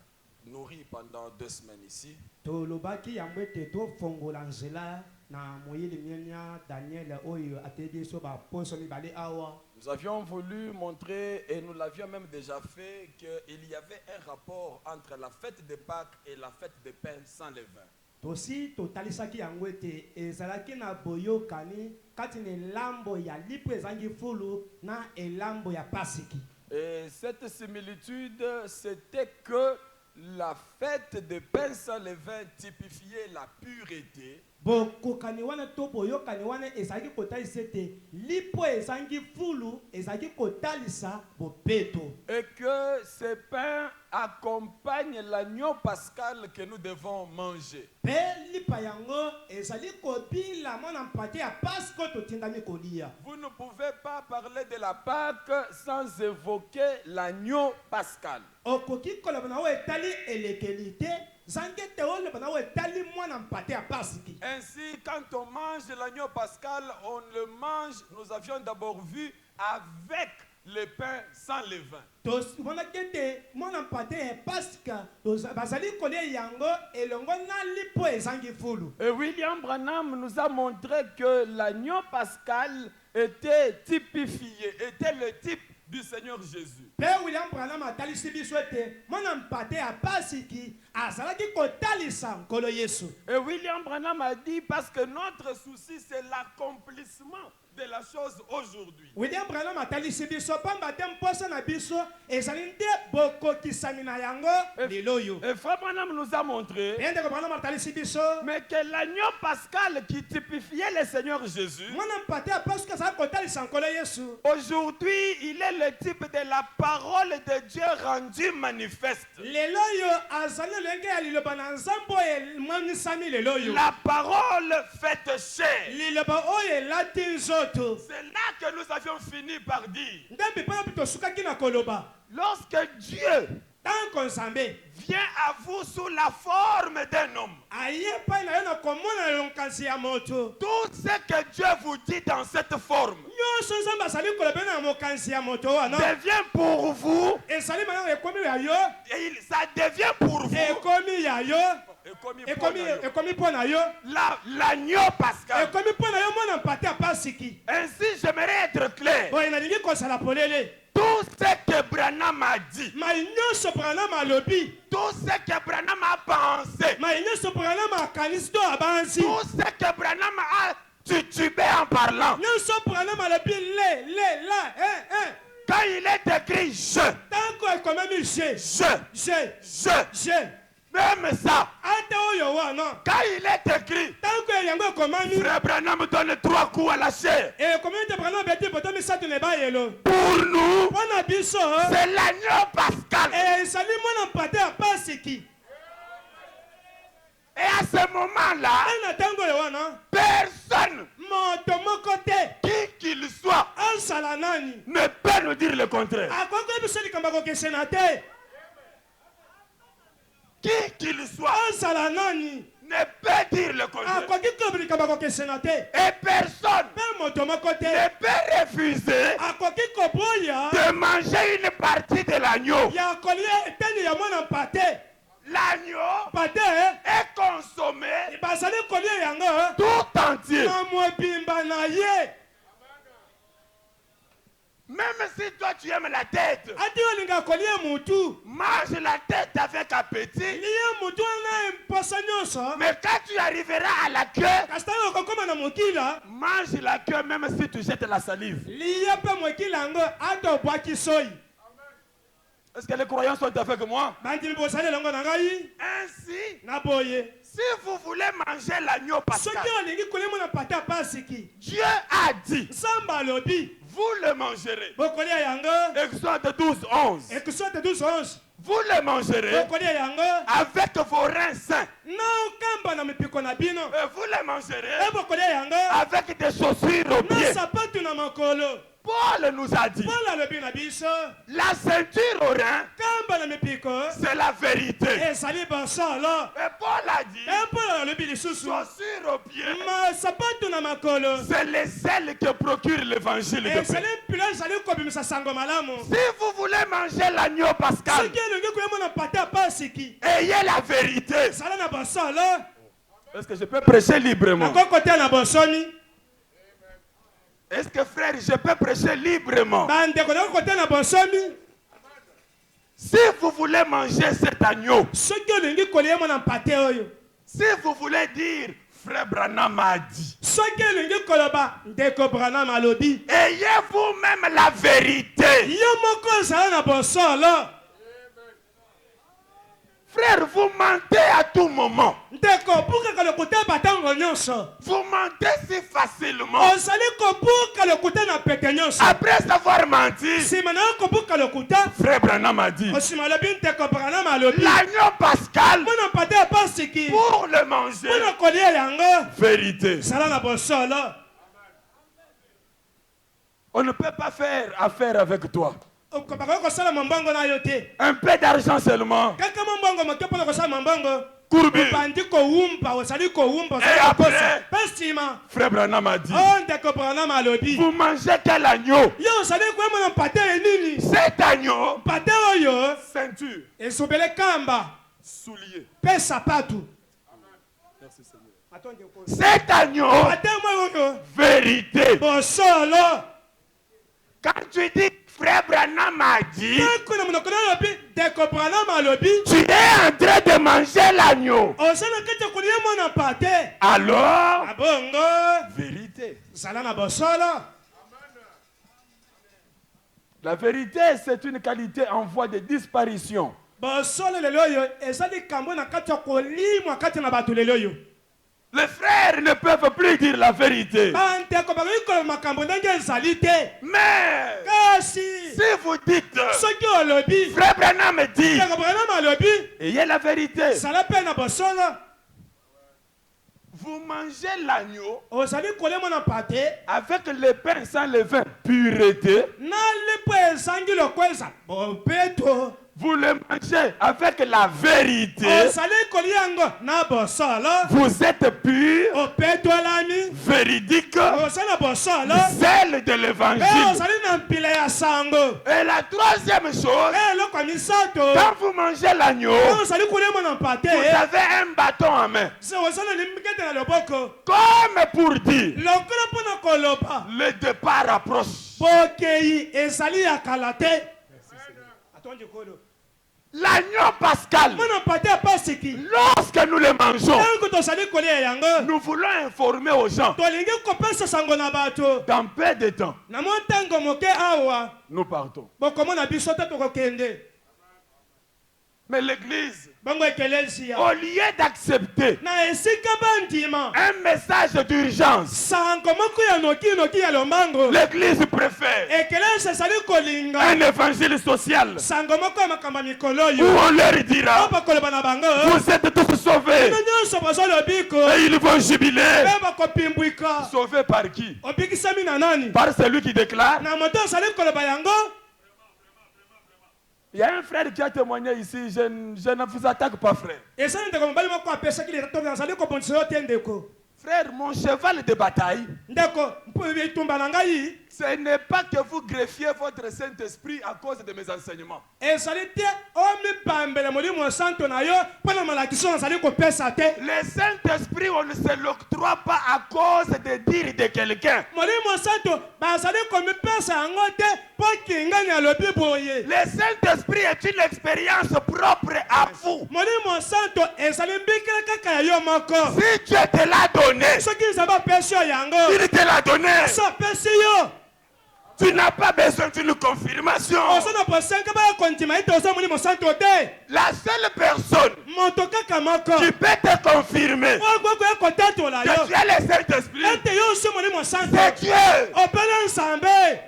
nourris pendant 2 semaines ici. Tolobaki yango ete tofongola nzela na moyeli mienya Daniel oyo atebi so ba poso mibale awa. Nous avions voulu montrer, et nous l'avions même déjà fait, qu'il y avait un rapport entre la fête de Pâques et la fête de pain sans levain. Tosi totalisaki yango ete ezalaki na boyokani kati na elambo ya lipo ezangi fulu na elambo ya pasiki. Et cette similitude, c'était que la fête de pain sans levain typifiait la pureté. Bokokani wana to boyokani wana ezalaki kotalisa ete lipo ezangi fulu ezalaki kotalisa bopeto. Et que ce pain accompagne l'agneau pascal que nous devons manger. Pe lipa yango ezali kobila mwana mpate ya Pasko totindami kolia. Vous ne pouvez pas parler de la Pâque sans évoquer l'agneau pascal. Okoki koloba na o etali elekeli te zangete o loba na o etali mwana mpate ya Paski. Ainsi, quand on mange l'agneau pascal, on le mange, nous avions d'abord vu, avec le pain sans levain. Tos wana kete mwana mpate ya Paska bazali kolia yango elongo na lipo ezangi fulu. Et William Branham nous a montré que l'agneau pascal était typifié, était le type du Seigneur Jésus. Père William Branham atalisi biso ete mwana mpate ya Pasiki azalaki kotalisa nkolo Yesu. Et William Branham a dit parce que notre souci c'est l'accomplissement de la chose aujourd'hui. William Branham atalisi biso pamba te mposa na biso ezali nde bokokisami na yango liloyo. Et Frère Branham nous a montré Ende ko Branham atalisi biso mais que l'agneau pascal qui typifiait le Seigneur Jésus, mwana mpate ya Pasika azali kotalisa nkolo Yesu. aujourd'hui il est le type de la parole de Dieu rendue manifeste. Leloyo azali lenge ya liloba na nzambo elmanisami leloyo. La parole faite chair. Liloba oyo elati nzoto. C'est là que nous avions fini par dire. Ndambi pona pitosukaki na koloba. Lorsque Dieu Tanko nzambe vient à vous sous la forme d'un homme, aye pa na yo na komona lonkansi ya moto. tout ce que Dieu vous dit dans cette forme Nyonso nzambe azali koloba na mokansi ya moto wana. devient pour vous, Ezali mayo ekomi ya yo. et ça devient pour vous Ekomi ya yo. ekomi mpo na yo l'agneau pascal. ekomi mpo na yo mwana mpate ya pasiki Ainsi, j'aimerais être clair. boye nalingi kozala polele Tout ce que Branham a dit, mai nyonso Branham alobi tout ce que Branham a pensé, mai nyonso Branham akanisi to abanzi tout ce que Branham a titubé en parlant. nyonso Branham alobi la Quand il est écrit je, tanko ekomemi je même ça, ate oyo wana quand il est écrit, tanko yango ekomami Frère Branham donne 3 coups à la chair. ekomi te Branham beti poto misato na ebayelo Pour nous, mpo na biso c'est l'agneau pascal. ezali mwana mpate ya pasiki Et à ce moment-là, na ntango oyo wana personne, moto moko te qui qu'il soit, asala nani ne peut nous dire le contraire. akoki biso likambo akokesena te Qui qu'il soit, asala nani ne peut dire le contraire. akoki kobi likambo akokesena te Et personne mpe moto moko te ne peut refuser akoki koboya de manger une partie de l'agneau. ya kolia eteni ya mwana mpate L'agneau mpate est consommé bazali kolia yango tout entier. na mobimba na ye Même si toi tu aimes la tête, ati olinga kolia mutu mange la tête avec appétit. liye mutu wana mposa nyonso Mais quand tu arriveras à la queue, kasi ntango okokoma na mokila mange la queue même si tu jettes la salive. liye mpe mokila yango ata obwaki soyi Est-ce que les croyants sont avec moi? bandimi bozali elongo na ngai Ainsi, na boye si vous voulez manger l'agneau pascal, soki olingi kolia mwana mpate ya pasiki Dieu a dit, nzambe alobi vous le mangerez. bokolia yango Exode 12, 11. episode 12:11 Vous le mangerez bokolia yango avec vos reins sains. na okamba na mipiko na bino Et vous le mangerez e bokolia yango avec des chaussures aux na pieds. sapatu na makolo Paul nous a dit, paul alobi na biso la ceinture aux reins, kamba na mipiko c'est la vérité. ezali bosolo Et Paul a dit, e paul alobi lisusu chaussures aux pieds, masapatu na makolo c'est les ailes que procure l'évangile de ezali paix. mpilo ezali kobimisa sango malamu Si vous voulez manger l'agneau pascal, soki elingi koya mwana mpate ya pasiki ayez la vérité. ezala na bosolo Est-ce que je peux prêcher librement? nakokotea na bosomi Est-ce que frère, je peux prêcher librement? bandeko nakokotea na bosomi Si vous voulez manger cet agneau, soki olingi kolia mwana mpate oyo si vous voulez dire, frère Branham a dit, soki elingi koloba ndeko Branham alobi ayez vous-même la vérité. yo moko ezala na bosolo Frère, vous mentez à tout moment. ndeko obukaka lokuta batango nyonso Vous mentez si facilement. ozali kobuka lokuta na pete nyonso Après avoir menti, nsima na yo kobuka lokuta frère Branham a dit, osima alobi ndeko Branham alobi l'agneau pascal, mwana mpate ya pasiki pour le manger, mpona kolia yango vérité. ezala na bosolo On ne peut pas faire affaire avec toi. bakoki kosala mombongo na yo te Un peu d'argent seulement. kaka mombongo moke mpona kosala mombongo Courbi. obandi kowumba ozali kowumba Et ozali après? kokosa mpe nsima Frère Branham a dit, o ndeko Branham alobi vous mangez quel agneau? yo ozali koyemba na mpate enini Cet agneau, mpate oyo ceinture, esobele kamba soulier. mpe sapatu Cet agneau, mpate moi oyo vérité. bosolo Quand tu dis frère Branham a dit, tanko na monoko na alobi ndeko Branham alobi tu es en train de manger l'agneau. oza na kati ya kolia mwana mpate Alors, abongo vérité. zala na bosolo La vérité, c'est une qualité en voie de disparition. bosolo lelo oyo eza likambo na kati ya kolimwa kati na bato lelo oyo Les frères ne peuvent plus dire la vérité. bandeko bakoki koloba makambo ndenge ezali te Mais, kasi si vous dites, soki olobi frère Branham dit, ndeko Branham alobi ayez la vérité. zala mpe na bosolo Vous mangez l'agneau ozali kolia mwana mpate avec le pain sans levain, pureté. na lipo ezangi lokweza bopeto vous le mangez avec la vérité, osali kolia yango na bosolo vous êtes pur, opetolami véridique, osali na bosolo zèle de l'évangile. osali na mpila ya sango Et la troisième chose, eloko ya misato quand vous mangez l'agneau, osali kolia mo na mpate vous avez un bâton en main. se osali limbikete na loboko Comme pour dire, lokola mpo na koloba le départ approche. bokei ezali ya kala te atondi kolo L'agneau pascal, mpo na mpate ya pasiki lorsque nous le mangeons, ntango tosali kolia yango nous voulons informer aux gens, tolingi kopesa sango na bato dans peu de temps, na mo ntango moke awa nous partons. bokomona biso te tokokende Mais l'église, bongo ekelesi ya au lieu d'accepter na esika bandima un message d'urgence, sango moko ya noki ya lombango l'église préfère ekelesi esali kolinga un évangile social sango moko ya makambo ya mikolo où oyo on leur oyo dira, bakoloba na bango vous êtes tous sauvés. bino nyonso bozwa lobiko Et ils vont jubiler. mpe bakopimbwika Sauvés par qui? obikisami na nani Par celui qui déclare. na moto osali koloba yango Il y a un frère qui a témoigné ici, je ne vous attaque pas, frère. esali ndeko mobali moko apesaki leta azali kobondisa yo te ndeko Frère, mon cheval de bataille, ndeko etumba na ngai ce n'est pas que vous greffiez votre Saint-Esprit à cause de mes enseignements. ezali te omibambela molimo santo na yo mpo na malakiso nazali kopesa te Le Saint-Esprit, on ne se l'octroie pas à cause de dire de quelqu'un. molimo santo bazali komipesa yango te mpo kingani alobi boye Le Saint-Esprit est une expérience propre à vous. molimo santo ezali mbikila kaka ya yo moko Si Dieu te l'a donné, soki nzambe apesi yo yango il te l'a donné. so apesi yo Tu n'as pas besoin d'une confirmation. oza na bosenga baya kondima ete oza molimo santo te La seule personne moto kaka moko qui peut te confirmer okokoya kotatola yo que tu as le Saint-Esprit, ete yo osi molimo santo c'est Dieu. opele nzambe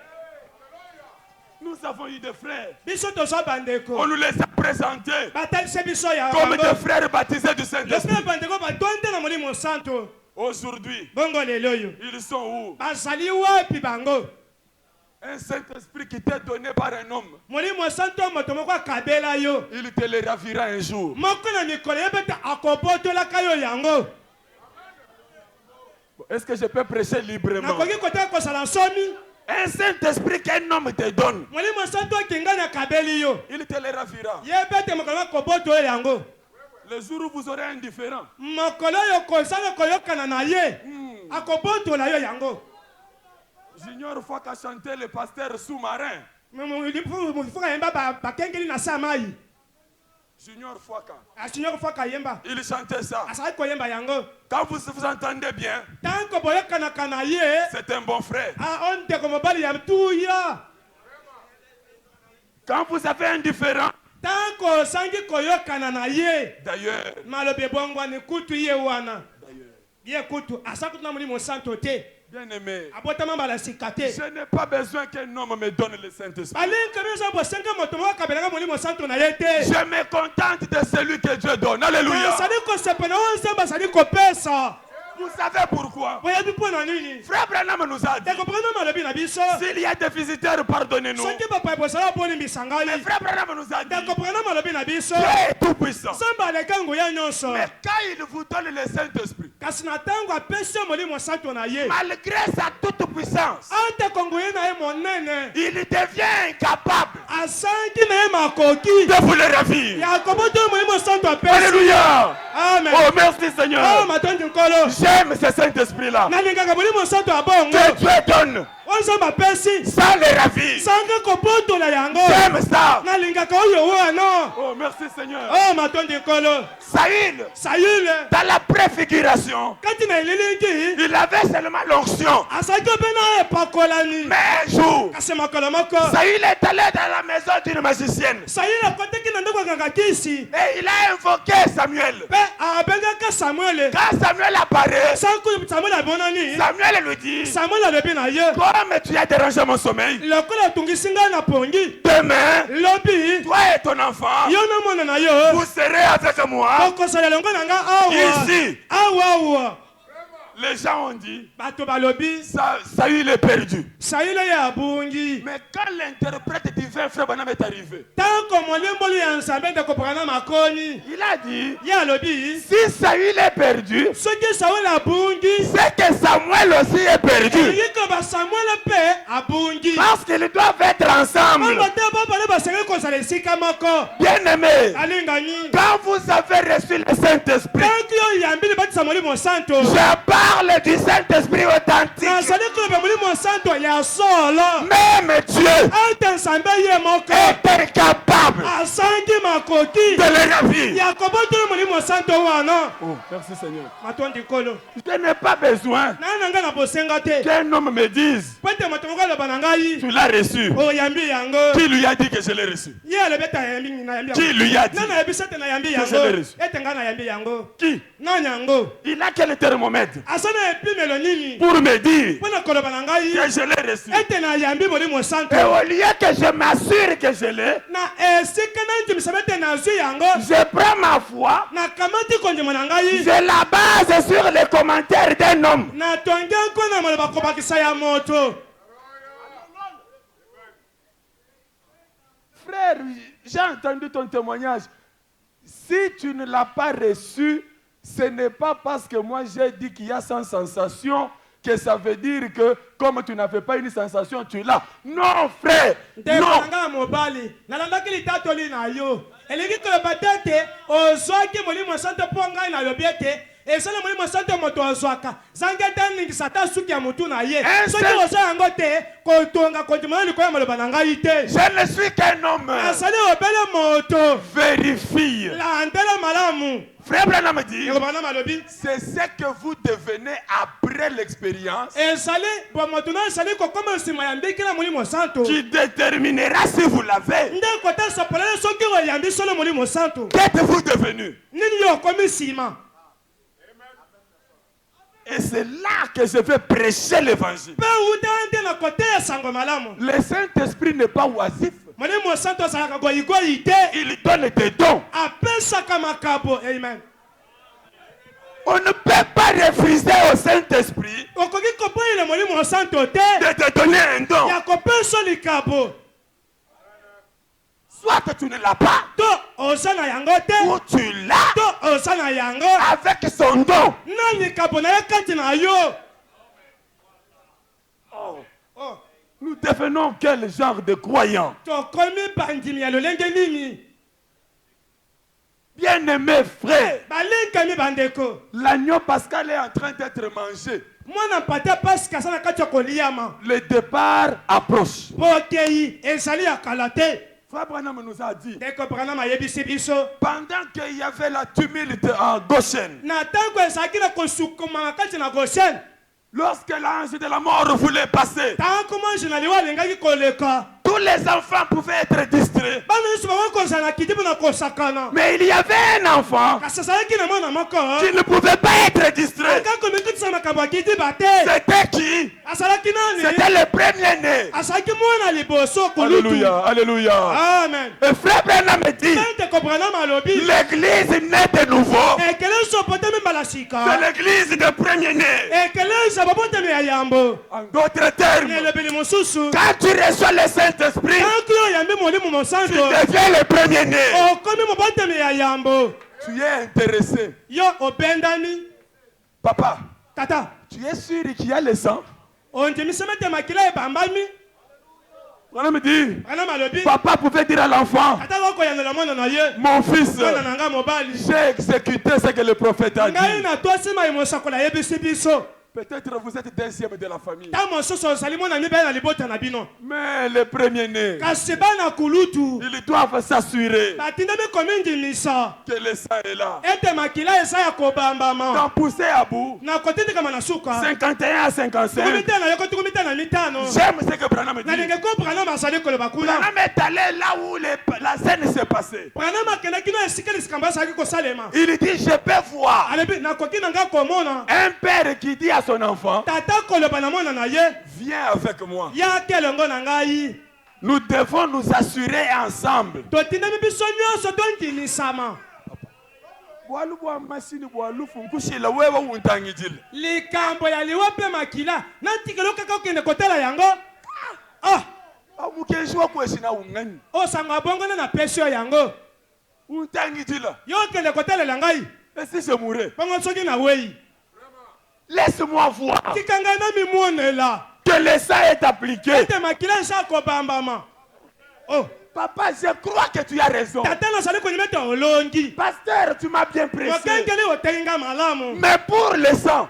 Nous avons eu des frères. biso tozwa bandeko On nous les a présentés batalise biso comme des yango frères baptisés du lokola Saint-Esprit. bandeko batonde na molimo santo Aujourd'hui, bongo lelo oyo ils sont où? bazali wapi bango Un Saint-Esprit qui t'est donné par un homme, molimo santo moto moko akabela yo il te le ravira un jour. moko na mikolo ye bete akobotolaka yo yango Est-ce que je peux prêcher librement? nakoki koteka kosala nsomi Un Saint-Esprit qu'un homme te donne, molimo santo akingani akabeli yo il te le ravira. ye bete mokolo akobotola yango Le jour où vous aurez un différent, mokolo oyo kozanga koyokana na ye akobotola yo yango j'ignore fois qu'a chanté le pasteur sous-marin. fuka yemba bakengeli na sa mai Junior Fouaka. asinyoko fuka yemba Il chantait ça. asali koyemba yango Quand vous entendez bien, tanko boyokanaka na ye c'est un bon frère. ondeko mobali ya tuya Quand vous avez un différent, tanko osangi koyokana na ye d'ailleurs, malobi ebongwani kutu ye wana ye kutu asa kutu na molimo santo te bien aimé, abotama mbala sika te je n'ai pas besoin qu'un homme me donne le Saint-Esprit. balinga biso bosenga moto moko akabelaka molimo santo na ye te Je me contente de celui que Dieu donne. Alléluia. asali kosepela oyo nzambe asali kopesa Vous savez pourquoi? boyebi mpo na nini Frère Branham nous a dit, ndeko branham alobi na biso s'il y a des visiteurs, pardonnez-nous. soki bapaya bosala bolimbisa Mais ngai Frère Branham nous a dit, ndeko branham alobi na biso Dieu est tout puissant. nzambe aleka nguya nyonso Mais quand il vous donne le Saint-Esprit, kasi na ntango apesi yo molimo santo na ye malgré sa toute puissance, ateko nguye na ye monene il devient incapable asangi na ye makoki de vous le ravir. ya kobota yo molimo santo apesi Alléluia. amen Oh, merci o Seigneur. matondi nkolo J'aime ce Saint-Esprit-là nalingaka molimo santo ya bongo que Dieu donne oyo nzambe apesi sans le ravir. sanga kobotola yango J'aime ça. nalingaka oyo wana Oh, merci Seigneur. o matondi nkolo Saïl, sayule dans la préfiguration, kati na elilingi il avait seulement l'onction. azalaki mpe na epakolani Mais un jour, kasi mokolo moko Saïl est allé dans la maison d'une magicienne sayule akotaki na ndako akanga kisi et il a invoqué Samuel. mpe abengaka samuele Quand Samuel apparaît, sanku samuele amonani Samuel lui dit, samuele alobi na ye comme tu as dérangé mon sommeil, lokola otungisi ngai na pongi demain, lobi toi et ton enfant, yo na mwana na yo vous serez avec moi okosala elongo na nga awa ici. awa Les gens ont dit, bato balobi Saül est perdu. Saül ye abungi Mais quand l'interprète divin frère Branham est arrivé, tanko molimboli ya nzambe ndeko Branham akoni il a dit, ye alobi si Saül est perdu, soki Saül abungi c'est que Samuel aussi est perdu. elingi ko basamuel mpe abungi Parce qu'ils doivent être ensemble. oyo te bobale basengi kozala esika moko Bien-aimés, alingani quand vous avez reçu le Saint-Esprit, tanki oyo yambili batisa molimo santo je parle du Saint-Esprit authentique. nazali koloba molimo santo ya solo Même Dieu ate nzambe ye moko est incapable asangi makoki de le remplir. ya kobotoli molimo santo wana Oh, merci Seigneur. matondi nkolo Je n'ai pas besoin naye na ngai na bosenga te qu'un homme me dise, po ete moto moko aloba na ngai tu l'as reçu. oyambi yango Qui lui a dit que je l'ai reçu? ye alobi ete nayambi nayambi Qui lui a dit? na nayebisa ete nayambi Que yango je l'ai reçu. ete ngai nayambi yango Qui? nani yango Il a quel thermomètre asa na epimelo nini pour me dire mpo na koloba na ngai que je l'ai reçu? ete nayambi molimo santo Et au lieu que je m'assure que je l'ai, na esika nandimisama ete nazwi yango je prends ma foi, nakamati kondima na ngai je la base sur les commentaires d'un homme. natongi nko na maloba kobakisa ya moto Frère, j'ai entendu ton témoignage. Si tu ne l'as pas reçu, ce n'est pas parce que moi j'ai dit qu'il y a 100 sensations que ça veut dire que comme tu n'avais pas une sensation, tu l'as. Non, frère. ndeko Non. na ngai ya mobali nalandaki litatoli na yo elingi koloba te ete ozwaki molimo santo mpo ngai nalobi ete esala molimo santo moto azwaka zangi ete aningisa ata suki ya motu na ye soki ozwa yango te kotonga kondima na likolo ya maloba na ngai te Je ne suis qu'un homme. asali obele moto Vérifie. landela malamu Frère Branham me dit, ndeko Branham alobi c'est ce que vous devenez après l'expérience ezali bo moto na ezali kokoma nsima ya mbiki na molimo santo qui déterminera si vous l'avez. nde kotasa polele soki oyambi solo molimo santo Qu'êtes-vous devenu? nini yo okomi nsima Et c'est là que je vais prêcher l'évangile. mpe uta nde na kote ya sango malamu Le Saint-Esprit n'est pas oisif. molimo santo azalaka goyigoyi te Il donne des dons. apesaka makabo amen On ne peut pas refuser au Saint-Esprit okoki koboyela molimo santo te de te donner un don. ya kopesa likabo Soit tu ne l'as pas, to oza na yango te ou tu l'as to oza na yango avec son don. na likabo na ye kati na yo Oh, Nous devenons quel genre de croyants? tokomi bandimi ya lolenge nini Bien-aimés frères, balinkami bandeko l'agneau pascal est en train d'être mangé. mwana mpata pasika aza na kati ya koliama Le départ approche. bokei ezali ya kala te Frère Branham nous a dit, ndeko Branham ayebisi biso pendant qu'il y avait la tumulte en Goshen, na ntango ezalaki na kosukuma na kati na goshen lorsque l'ange de la mort voulait passer, ntango manji na liwa alingaki koleka tous les enfants pouvaient être distraits. bana nyonso bakokozala na kiti mpona kosakana Mais il y avait un enfant kasi azalaki na mwana moko qui ne pouvait pas être distrait. aka komikitisa makambo ya kiti bate C'était qui? azalaki nani C'était le premier-né. azalaki mwana liboso kolutu Alléluia, alléluia. amen Et frère Branham me dit, ndeko Branham alobi l'église naît de nouveau. ekele nyonso botemi mbala sika C'est l'église de premier-né. ekele nyonso babotemi ya yambo En d'autres termes, na elobeli mosusu quand tu reçois le Saint-Esprit, tanki oyo oyambi molimo tu mosanto deviens le premier-né. okomi mobotemi ya yambo Tu es intéressé. yo obendani Papa, tata tu es sûr qu'il y a le sang? ondimisama ete makila ebambami On me dit, Branham alobi papa pouvait dire à l'enfant, tata bakoyanola mwana na ye mon fils, mwana na nga mobali j'ai exécuté ce que le prophète a ngai dit. na twasima emosakola ayebisi biso Peut-être vous êtes deuxième de la famille. ntango mosusu ozali mwana mibale na libota na bino Mais le premier-né, kasi bana kulutu ils doivent s'assurer batindami komindimisa que le sang est là. ete makila eza ya kobambama T'en pousser à bout, na kotindikama na suka 51 à 55. tukumi na yoko tukumi na mitano J'aime ce que Branham dit. nalingi ko Branham azali koloba kuna Branham est allé là où la scène s'est passée. Branham akendaki na esika likambo azalaki kosalema Il dit, je peux voir alobi nakoki na nga komona un père qui dit à son enfant, tata koloba na mwana na ye viens avec moi. yaki elongo na ngai Nous devons nous assurer ensemble. totindami biso nyonso tondimisama likambo ya liwa mpe makila natikelo kaka okende kotala yango osango abongona na pesi oyo yango yo okende kotalela ngai bongo soki na wei Laisse-moi voir tika ngai na mimonela que le sang est appliqué. ete makila esa kobambama. Papa, je crois que tu as raison. Pasteur, tu m'as bien pressé. Mais pour le sang,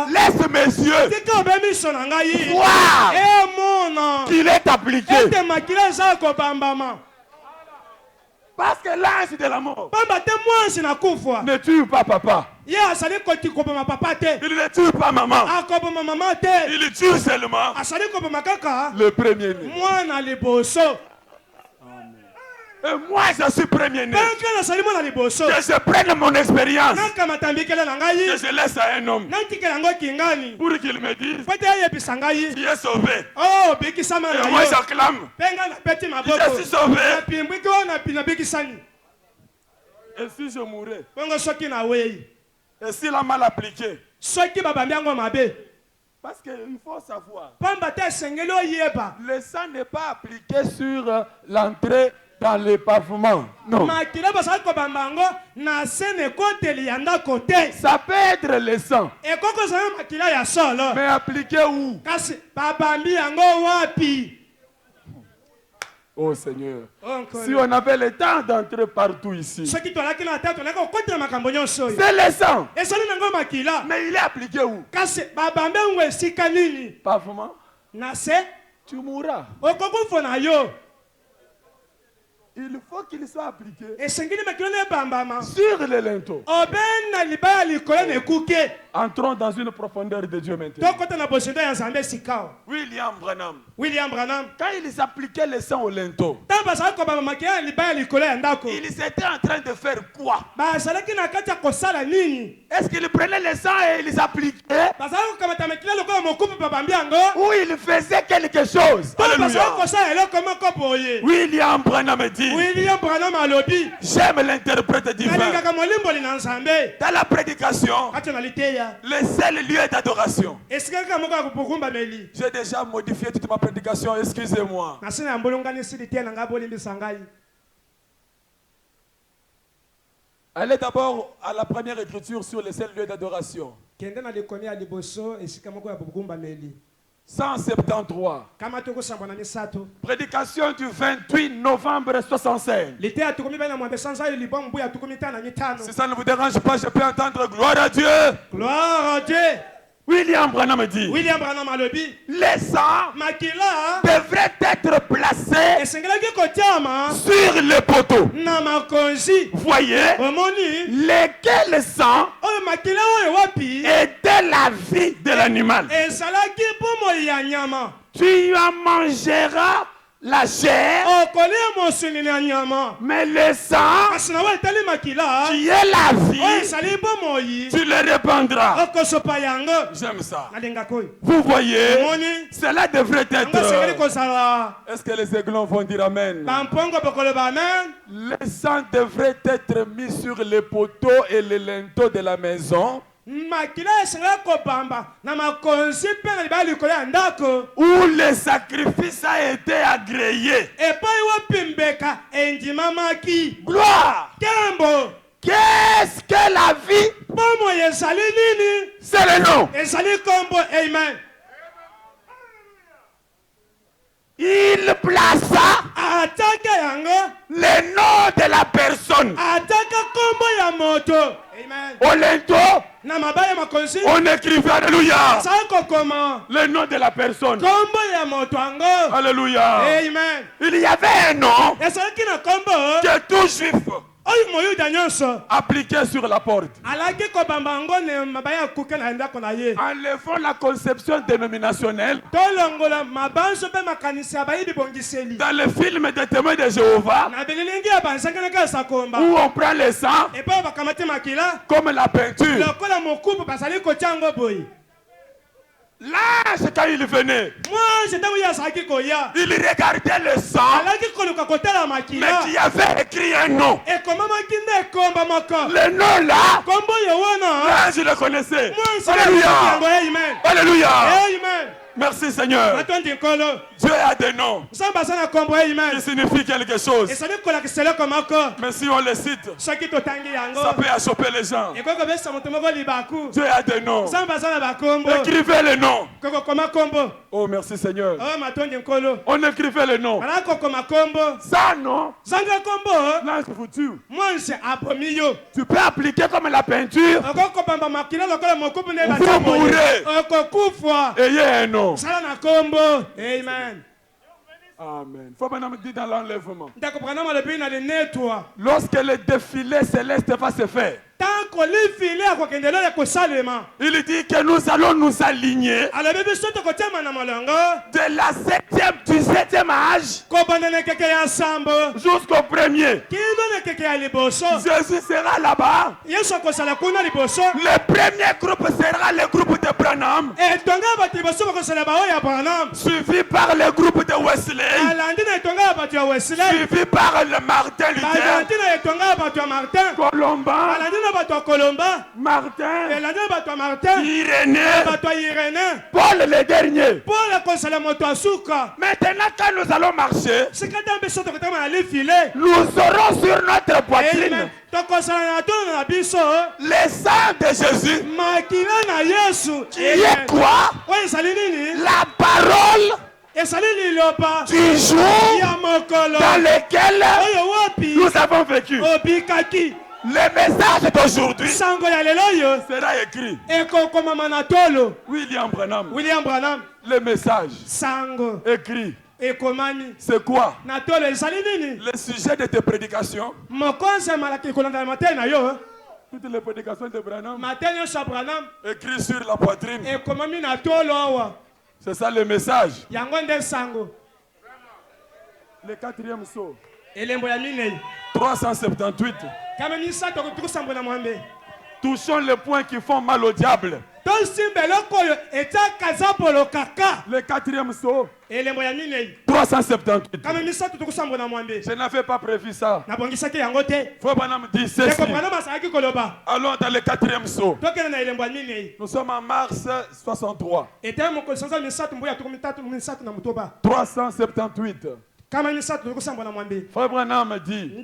laisse mes yeux voir qu'il est appliqué. Parce que l'ange de la mort ne tue pas papa. Il ne tue pas maman. Il tue seulement le premier-né. Et moi je suis premier-né. Que je prenne mon expérience, que je laisse à un homme pour qu'il me dise tu es sauvé. Et moi j'acclame, je suis sauvé. Et si je mourais, et s'il a mal appliqué, parce qu'il faut savoir, le sang n'est pas appliqué sur l'entrée dans le pavement. Non. Ça peut être le sang. Mais appliqué où? Oh Seigneur, si on avait le temps d'entrer partout ici, c'est le sang. Mais il est appliqué où? Pavement. Tu mourras. Il faut qu'il soit appliqué sur le linteau. Entrons dans une profondeur de Dieu maintenant. William Branham, quand il s'appliquait le sang au linteau, il était en train de faire quoi? Est-ce qu'il prenait le sang et il s'appliquait? Ou il faisait quelque chose? Alléluia. William Branham dit, j'aime l'interprète divin. Dans la prédication, le seul lieu d'adoration. J'ai déjà modifié toute ma prédication, excusez-moi. Allez d'abord à la première écriture sur le seul lieu d'adoration. 173. Prédication du 28 novembre 65. Si ça ne vous dérange pas, je peux entendre gloire à Dieu. Gloire à Dieu. William Branham dit, les sangs devraient être placés sur le poteau. Voyez, lequel sang était la vie de l'animal. Tu en mangeras la chair, mais le sang qui est la vie, tu le répandras. J'aime ça. Vous voyez, cela devrait être. Est-ce que les aiglons vont dire amen? Le sang devrait être mis sur les poteaux et les linteaux de la maison, où le sacrifice a été agréé. Gloire! Qu'est-ce que la vie? C'est le nom. Il plaça le nom de la personne au linteau. On écrivait alléluia le nom de la personne. Alléluia. Il y avait un nom que tout juif appliqué sur la porte. Enlevons la conception dénominationnelle. Dans le film des témoins de Jéhovah, où on prend le sang comme la peinture. L'ange, quand il venait, Il regardait le sang, mais qui avait écrit un nom. Le nom là, là je le connaissais. Alléluia. Alléluia. Merci Seigneur. Dieu a des noms qui signifient quelque chose. Mais si on les cite, ça peut achoper les gens. Dieu a des noms. Écrivez les noms. Oh merci Seigneur. On écrivait les noms. Ça non. Là c'est foutu. Tu peux appliquer comme la peinture. Vous mourrez. Ayez un nom. Amen. Amen. Faut maintenant me dire dans l'enlèvement. Ndakopranama le pays na le nettoie. Lorsque le défilé céleste va se faire, il dit que nous allons nous aligner de la 7e du 7e âge jusqu'au premier. Jésus sera là-bas. Le premier groupe sera le groupe de Branham, suivi par le groupe de Wesley, suivi par le Martin Luther, Colomban, Martin, Irénée, Paul le dernier. Maintenant quand nous allons marcher, nous aurons sur notre poitrine le sang de Jésus, qui est quoi? La parole du jour dans lequel nous avons vécu. Le message d'aujourd'hui sera écrit. William Branham. Le message écrit. C'est quoi? Le sujet de tes prédications. Toutes les prédications de Branham écrites sur la poitrine. C'est ça le message. Le 4e saut. 378. Touchons les points qui font mal au diable. Le 4e saut. 378. Je n'avais pas prévu ça. Faut me dire ceci. Allons dans le 4e saut. Nous sommes en mars 63. 378. Frère Branham me dit,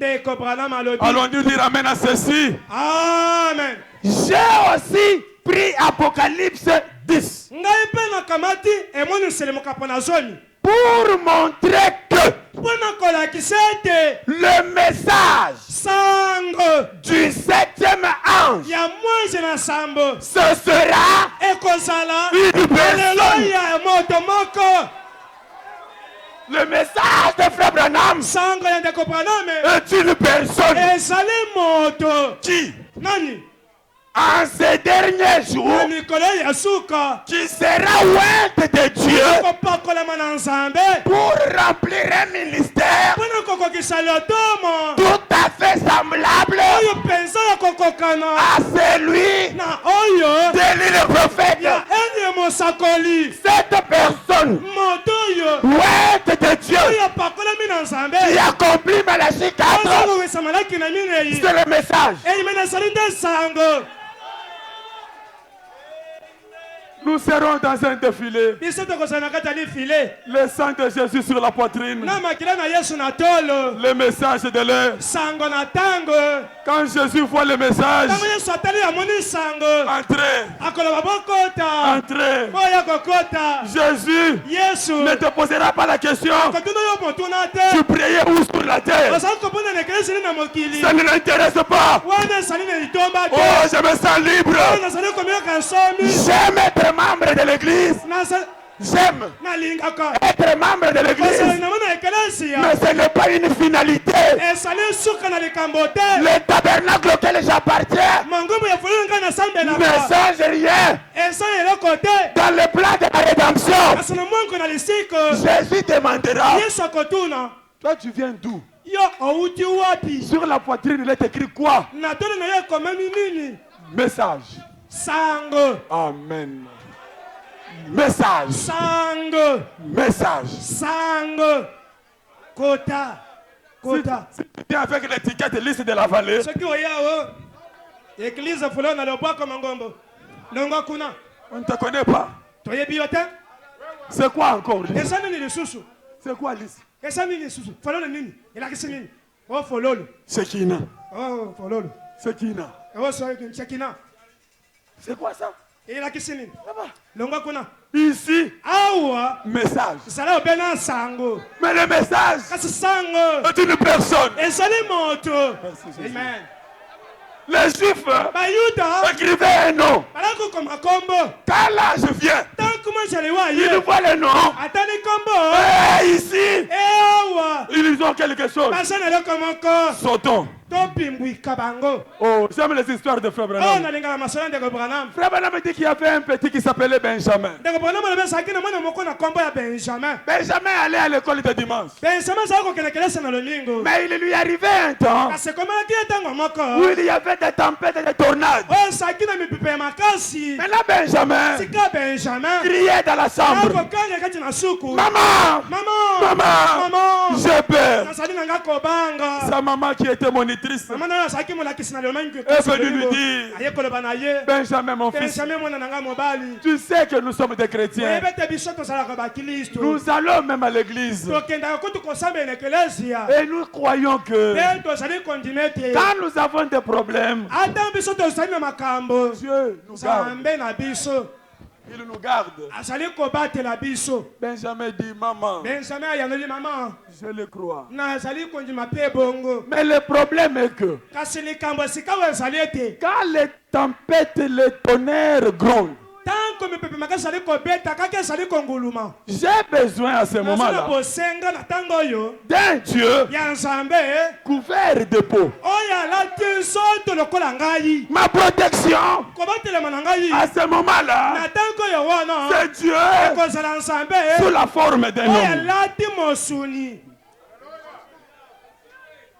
allons-nous dire amen à ceci? Amen. J'ai aussi pris Apocalypse 10 pour montrer que le message du 7e ange, ce sera une personne. Le message de Frère Branham est une personne qui, en ces derniers jours, qui sera ointe de Dieu pour remplir un ministère tout à fait semblable à celui d'Élie le prophète. Cette personne ointe de Dieu qui accomplit Malachie 4, c'est le message. Nous serons dans un défilé. Le sang de Jésus sur la poitrine. Le message de l'heure. Quand Jésus voit le message, entrez. Jésus ne te posera pas la question. Tu priais où sur la terre? Ça ne l'intéresse pas. Oh, je me sens libre. J'aime être membre de l'église. J'aime être membre de l'église, mais ce n'est pas une finalité. Le tabernacle auquel j'appartiens ne change rien dans le plan de la rédemption. Jésus demandera, toi tu viens d'où? Sur la poitrine il est écrit quoi? Message. Amen. Message. Sango. Message. Sango. Kota. Kota. Si tu viens avec l'étiquette liste de la vallée, Ce qui est église foulon dans le bois comme un gombo. Longo kuna. on ne te connaît pas. Toye biotin. C'est quoi encore? Et ça n'est le sous. C'est quoi liste? Et ça n'est le sous. Follow le nini. Il a qui nini. Oh follow. C'est Kina. Oh follow. C'est Kina. Oh soy chekina. C'est quoi ça? Il a qui nini. Longo kuna. Ici, Awa. message. Ça là bien sango. Mais le message Kasi sango. est une personne. Et ça les moto. Merci, Jésus. Amen. Les Juifs Bayuda. écrivaient un nom. Alako comme un combo. Quand là je viens, Tant comment j'allais voir ils hier. voient le nom. Attendez combo. Et ici, Eh awa. ils ont quelque chose. Personne n'est comme encore. Sautons. Topimbui kabango. Oh, j'aime les histoires de Frère Oh Branham. na linga masala de Branham. Frère Branham dit qu'il y avait un petit qui s'appelait Benjamin. De Branham le sakina mwana moko na kombo ya Benjamin. Benjamin allait à l'école de dimanche. Benjamin ça ko kelekele na lolingo. Mais il lui arrivait un temps Parce comment qui tango moko. où il y avait des tempêtes et des tornades. Oh sakina mi pipe makasi. Maintenant Benjamin Sika Benjamin. criait dans la chambre. Ako kanga kati na suku. Maman! Maman. Maman! Maman. J'ai peur. Nasali nanga kobanga. Sa maman qui était monitrice Maman na saki mo la kisina le mangu. est venue lui dire, Aye koloba na ye. Benjamin mon fils, Benjamin mwana nanga mobali. tu sais que nous sommes des chrétiens. Oyebete biso tozalaka bakilisto. Nous allons même à l'église. tokendaka kutu kosambela na eklesia. Et nous croyons que Pe tozali kondime te. quand nous avons des problèmes, Ata biso tozali na makambo. Dieu nous garde. Nzambe na biso. Il nous garde. Azali kobatela biso. Benjamin dit, maman, Benjamin ayanoli mama. je le crois. Nazali kondima pe bongo. Mais le problème est que Kasi likambo sika oyo ezali ete. quand les tempêtes, les tonnerres grondent, Tanko mipepe makasi ezali kobeta kaka ezali konguluma. j'ai besoin à ce Nazala moment-là bosenga na tango oyo. d'un Dieu Ya nzambe. couvert de peau. Oyo alati nzoto lokola ngai. Ma protection Kobatelema na ngai. à ce moment-là, Na tango oyo wana. c'est Dieu Kozala nzambe. sous la forme d'un Oyo homme. alati mosuni.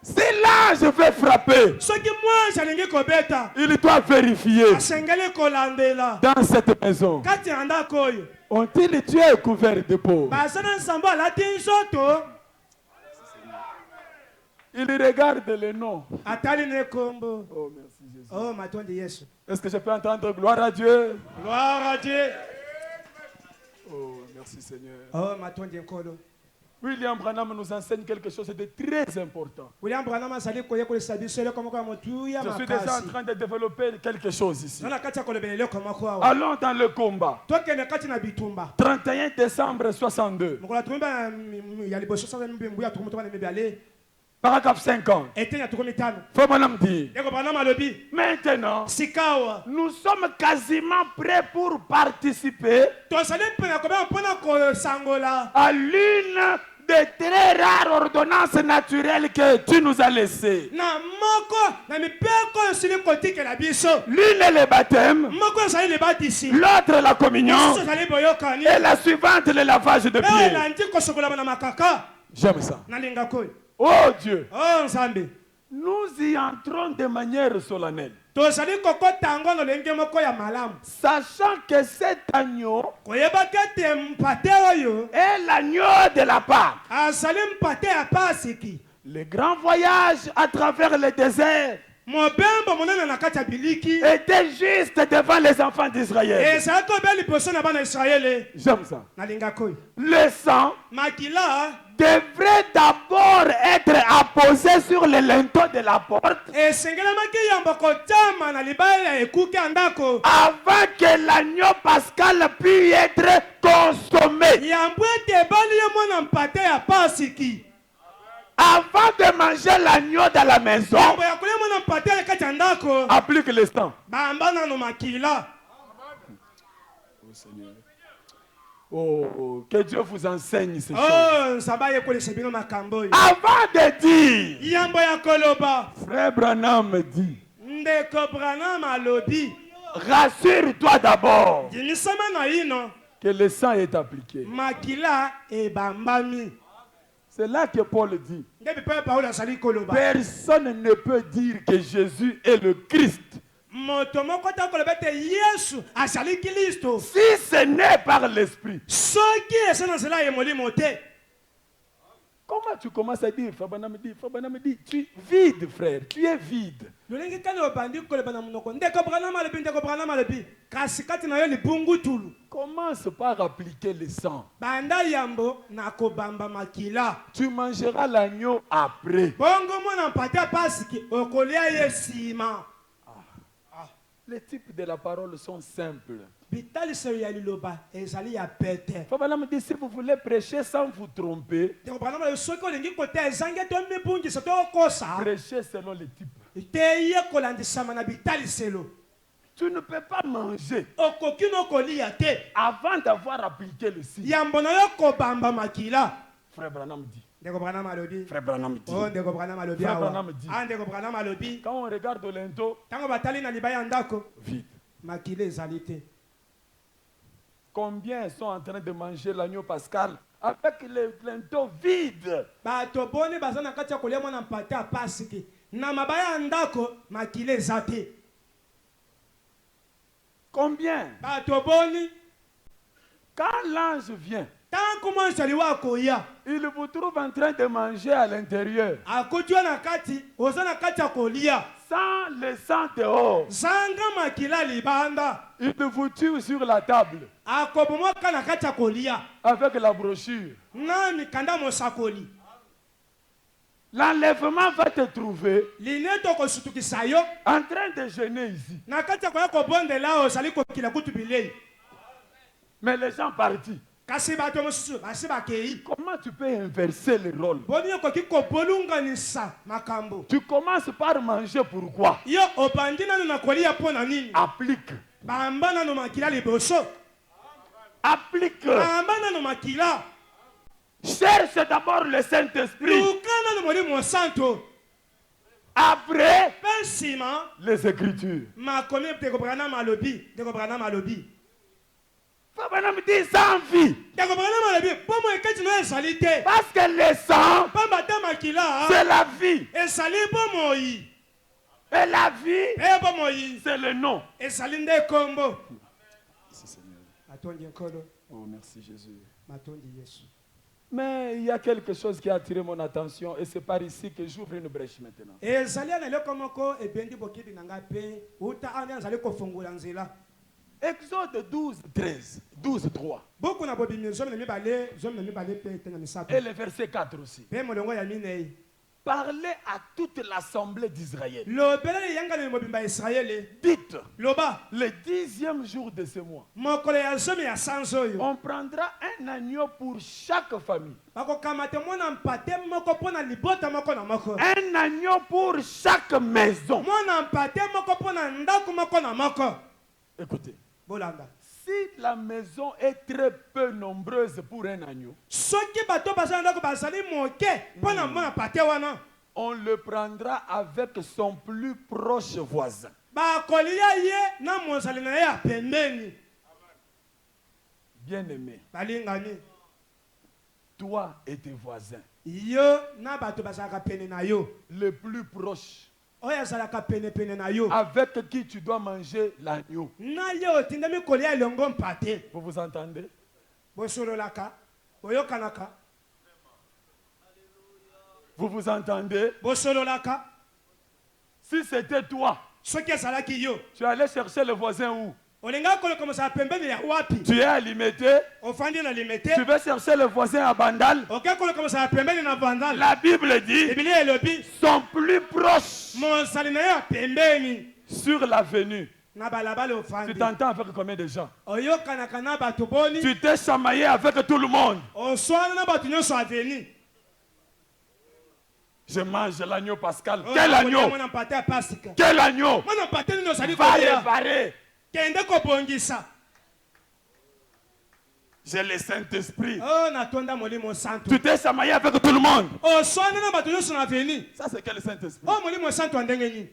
Si là je vais frapper, Soki mwasi alingi kobeta. il doit vérifier Asengeli kolandela. dans cette maison. Kati ya ndako oyo. Ont-ils Dieu est couvert de peau? Baza na nsambo alati nzoto. Il regarde le nom. Atali ne kombo. Oh, merci Jésus. Oh matondi Yesu. Est-ce que je peux entendre gloire à Dieu? Gloire à Dieu. Oh, merci Seigneur. Oh matondi nkolo. William Branham nous enseigne quelque chose de très important. William Branham azali koye kolesa biso eloko moko ya motuya Je suis déjà en makasi. train de développer quelque chose ici. Zana kati ya kolobela eloko moko awa. Allons dans le combat. Tokende kati na bitumba. 31 décembre 62, Mokolo tumba ya liboso sasa mbembu ya tukumu tokana mibale. paragraphe 50. Eteni ya tukumi tano. Faut Branham dire, Eko Branham alobi. maintenant, Sikawa. nous sommes quasiment prêts pour participer Tozali pena kobela mpona kosangola. à l'une des très rares ordonnances naturelles que tu nous as laissées. Na moko na mipeko esili kotikela biso. L'une est le baptême, Moko ezali libatisi. l'autre la communion, Mosusu ezali boyokani. et la suivante le lavage de Pe pieds. elandi kosokola na makaka. J'aime ça. Nalinga koyo. Oh Dieu, Oh nzambe. nous y entrons de manière solennelle, Tozali kokota yango na lolenge moko ya malamu. sachant que cet agneau Koyebaki ete mpate oyo est l'agneau de la Pâque. azali mpate ya pasiki. Le grand voyage à travers le désert Mobembo monene na kati ya biliki. était juste devant les enfants d'Israël. Ezalaki obea liboso na bana Israele. J'aime ça. Nalinga koyo. Le sang Makila devrait d'abord être apposé sur le linteau de la porte esengelamaki yambo kotama na libala ya ekuke ya ndako. avant que l'agneau pascal puisse être consommé. Yambo ete ebali ye mwana mpate ya pasiki. Avant de manger l'agneau dans la maison, Yambo ya kolia mwana mpate ya kati ya ndako. applique le sang. Bamba nano makila. Oh, que Dieu vous enseigne ces choses. Oh nzamba yekolesa bino makambo oyo. Avant de dire, Yambo ya koloba. Frère Branham dit, Ndeko Branham alobi. rassure-toi d'abord Dimisama na ino. que le sang est appliqué. Makila ebambami. C'est là que Paul dit, Ndebi pe Paul asali koloba. personne ne peut dire que Jésus est le Christ moto moko ta koloba te yesu azali kristo si ce n'est par l'esprit, soki eza na nzela ya molimo te. comment tu commences à dire, Frère Branham dit, tu es vide, frère, tu es vide. lolenge kani obandi koloba na monoko ndeko Branham alobi ndeko Branham alobi kasi kati na yo libungutulu. Commence par appliquer le sang. Banda yambo na kobamba makila. Tu mangeras l'agneau après. Bongo mona mpate pasiki okolia ye sima. Les types de la parole sont simples. Bitaliso ya liloba ezali ya pete. Frère Branham dit, si vous voulez prêcher sans vous tromper, Ndeko Branham alobi soki olingi kotea ezange to mibungisa to okosa. prêchez selon les types. Te ye kolandisama na bitaliselo. Tu ne peux pas manger Okoki no kolia te. avant d'avoir appliqué le signe. Yambo na yo kobamba makila. Frère Branham dit. Ndeko Branham alobi. Frère Branham dit. Oh ndeko Branham alobi Frère awa. Branham dit. Ah ndeko Branham alobi. Quand on regarde Olento, Tango batali na libaya ndako. vide. Makila ezali te. Combien sont en train de manger l'agneau pascal avec le Olento vide? Bato boni baza na kati ya kolia mwana mpate ya pasiki. Na mabaya ndako makila eza te. Combien? Bato boni Quand l'ange vient, tango mwanzi aliwa koya. il vous trouve en train de manger à l'intérieur, Akutiwa na kati, oza na kati ya kolia. sans le sang dehors. Zanga makila libanda. Il vous tue sur la table Akobomoka na kati ya kolia. avec la brochure. Na mikanda mosakoli. L'enlèvement va te trouver Lineto kosutukisa yo. en train de jeûner ici. Na kati ya koya kobondela ozali kokila kutu bilei. Mais les gens partis. Kasi bato mosusu basi bakei. Comment tu peux inverser le rôle? Boni okoki kobolunganisa makambo. Tu commences par manger pourquoi? Yo obandi nanu na kolia mpo na nini? Applique. Bamba nanu makila liboso. Applique. Bamba nanu makila. Cherche d'abord le Saint-Esprit. Luka nanu molimo santo. Après, Pe nsima les Écritures. makomi ndeko Branham alobi. Ndeko Branham alobi. Frère Branham dit sans vie. Ndeko Branham alobi pomo ekati no ezali te. Parce que le sang, Pamba te makila. c'est la vie. Ezali bomoi. Et la vie, E bomoi. c'est le nom. Ezali nde kombo. Merci Seigneur. Matondi nkolo. Oh, merci Jésus. Matondi Yesu. Mais il y a quelque chose qui a attiré mon attention et c'est par ici que j'ouvre une brèche maintenant. ezali na eloko moko ebendi bokebi na ngai mpe uta ani azali kofungola nzela. Exode 12, 13, 12, 3. Buku na bobimi zomi na mibale mpe te na misato. Et le verset 4 aussi. Mpe molongo ya minei. Parlez à toute l'assemblée d'Israël. Lobela yanga na mobimba Israele. Dites, Loba le 10e jour de ce mois, mokolo ya zomi ya sanza oyo. on prendra un agneau pour chaque famille. Bakokamata mwana mpate moko mpo na libota moko na moko. Un agneau pour chaque maison. Mwana mpate moko mpo na ndako moko na moko. Écoutez, Bolanda. si la maison est très peu nombreuse pour un agneau, Soki bato baza na ndako bazali moke mpo na mwana mpate wana. on le prendra avec son plus proche voisin. Bakolia ye na mozali na ye ya pembeni. Bien-aimé, Balingani. toi et tes voisins, Yo na bato bazalaka pene na yo. le plus proche, Oyo azalaka pene na yo. avec qui tu dois manger l'agneau. Na yo otindami kolia elongo mpate. Vous vous entendez? Bosololaka. Boyokanaka. Vous vous entendez? Bosololaka. Si c'était toi, Soki ezalaki yo. tu allais chercher le voisin où? Olinga kolokomisa pembeni ya wapi? Tu es à Limité, Ofandi na limete. tu veux chercher le voisin à Bandal. Oke kolokomisa pembeni na vandal. La Bible dit, Biblia elobi sont plus proches mozali na ye ya pembeni sur l'avenue. na balabala Tu ofandi. t'entends avec combien de gens? Oyokanaka na bato boni. Tu t'es chamaillé avec tout le monde. Oswana na bato nyonso aveni. Je mange l'agneau pascal. Quel agneau? Mwana mpate ya pasika. Quel agneau? Mwana mpate nini ozali Va kolia? réparer. Kende kobongisa. J'ai le Saint-Esprit. Oh natonda molimo santo. Tu t'es chamaillé avec tout le monde. Oswana na bato nyonso na veni. Ça, c'est quel Saint-Esprit? Oh molimo santo andenge nini?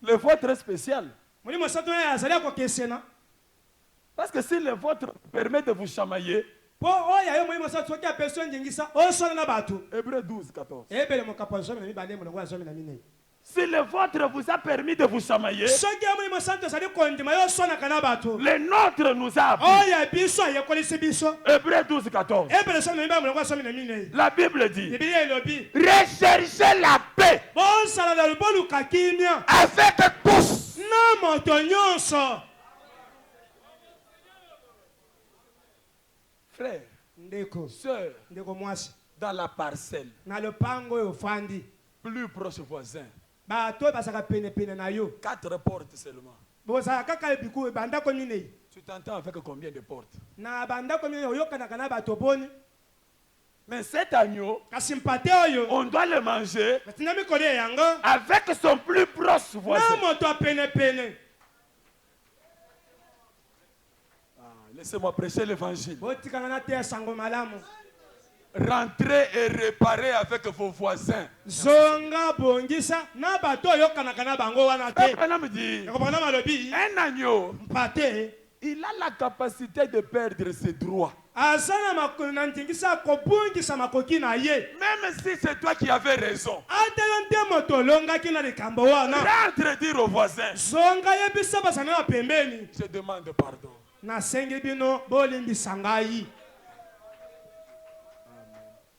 Le vôtre est spécial. Molimo santo ya azali akokesena. Parce que si le vôtre permet de vous chamailler, Po oya yo molimo santo soki apesi ondingisa oswana na bato. Hébreu 12, 14. Ebele mokapo zomi na mibale molongo ya zomi na minei. Si le vôtre vous a permis de vous chamailler, soki ya molimo santo ezali kondima yo oswanaka na bato le nôtre nous a appris. oyo ya biso ayekolisi biso Hébreux 12, 14. ebele somi na mibale molongo ya somi na minei La Bible dit, bibilia elobi recherchez la paix bosala na boluka kimia avec tous. na moto nyonso. Frère, Ndeko sœur, ndeko mwasi dans la parcelle, na lopango oyo ofandi plus proche voisin, bato oyo bazalaka penepene na yo 4 portes seulement. bozala kaka ebiku bandako minei Tu t'entends avec combien de portes? na bandako minei oyokanaka na bato boni. Mais cet agneau, Kasi mpate oyo on doit le manger batindami kolia yango avec son plus proche na voisin. moto apenepene. Laissez-moi prêcher l'évangile. botikanga na te ya sango malamu. Rentrez et réparez avec vos voisins. Zonga bongisa na bato oyokanaka na bango wana te. Abraham me dit, ekopana malobi un agneau, mpate Il a la capacité de perdre ses droits. aza na ndingisa kobungisa makoki na ye. même si c'est toi qui avais raison, ate yo nde moto olongaki na likambo wana. rentre dire au voisin, zonga yebisa basani na pembeni Je demande pardon. nasengi bino bolimbisa ngai.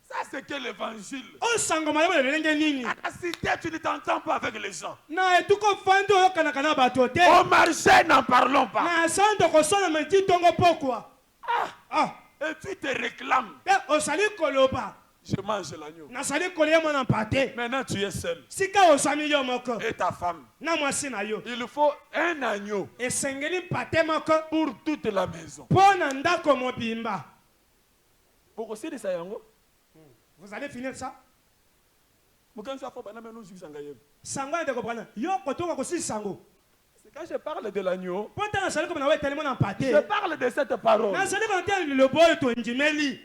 ça c'est que l'évangile. osango malamu lelenge nini À la cité, tu ne t'entends pas avec les gens. na etuko fandi oyokanaka na bato te. Au marché, n'en parlons pas. na sando kosala meti ntongo pokwa. Et tu te réclames. pe osali koloba Je mange l'agneau. nasali kolia mwana mpate. Maintenant, tu es seul. sika oswami yo moko Et ta femme. na mwasi na yo Il faut un agneau esengeli mpate moko pour toute la maison. mpo na ndako mobimba. Pour aussi de ça, yango. Vous allez finir ça. Mukanza fo bana menu juisa ngaye. sango ya ndeko bwana yo kotoka kosilisa sango C'est quand je parle de l'agneau, mpo ntango nasali koma na we etelemo na je mpate parle de cette parole. nasali kona te lilobo oyo tondimeli.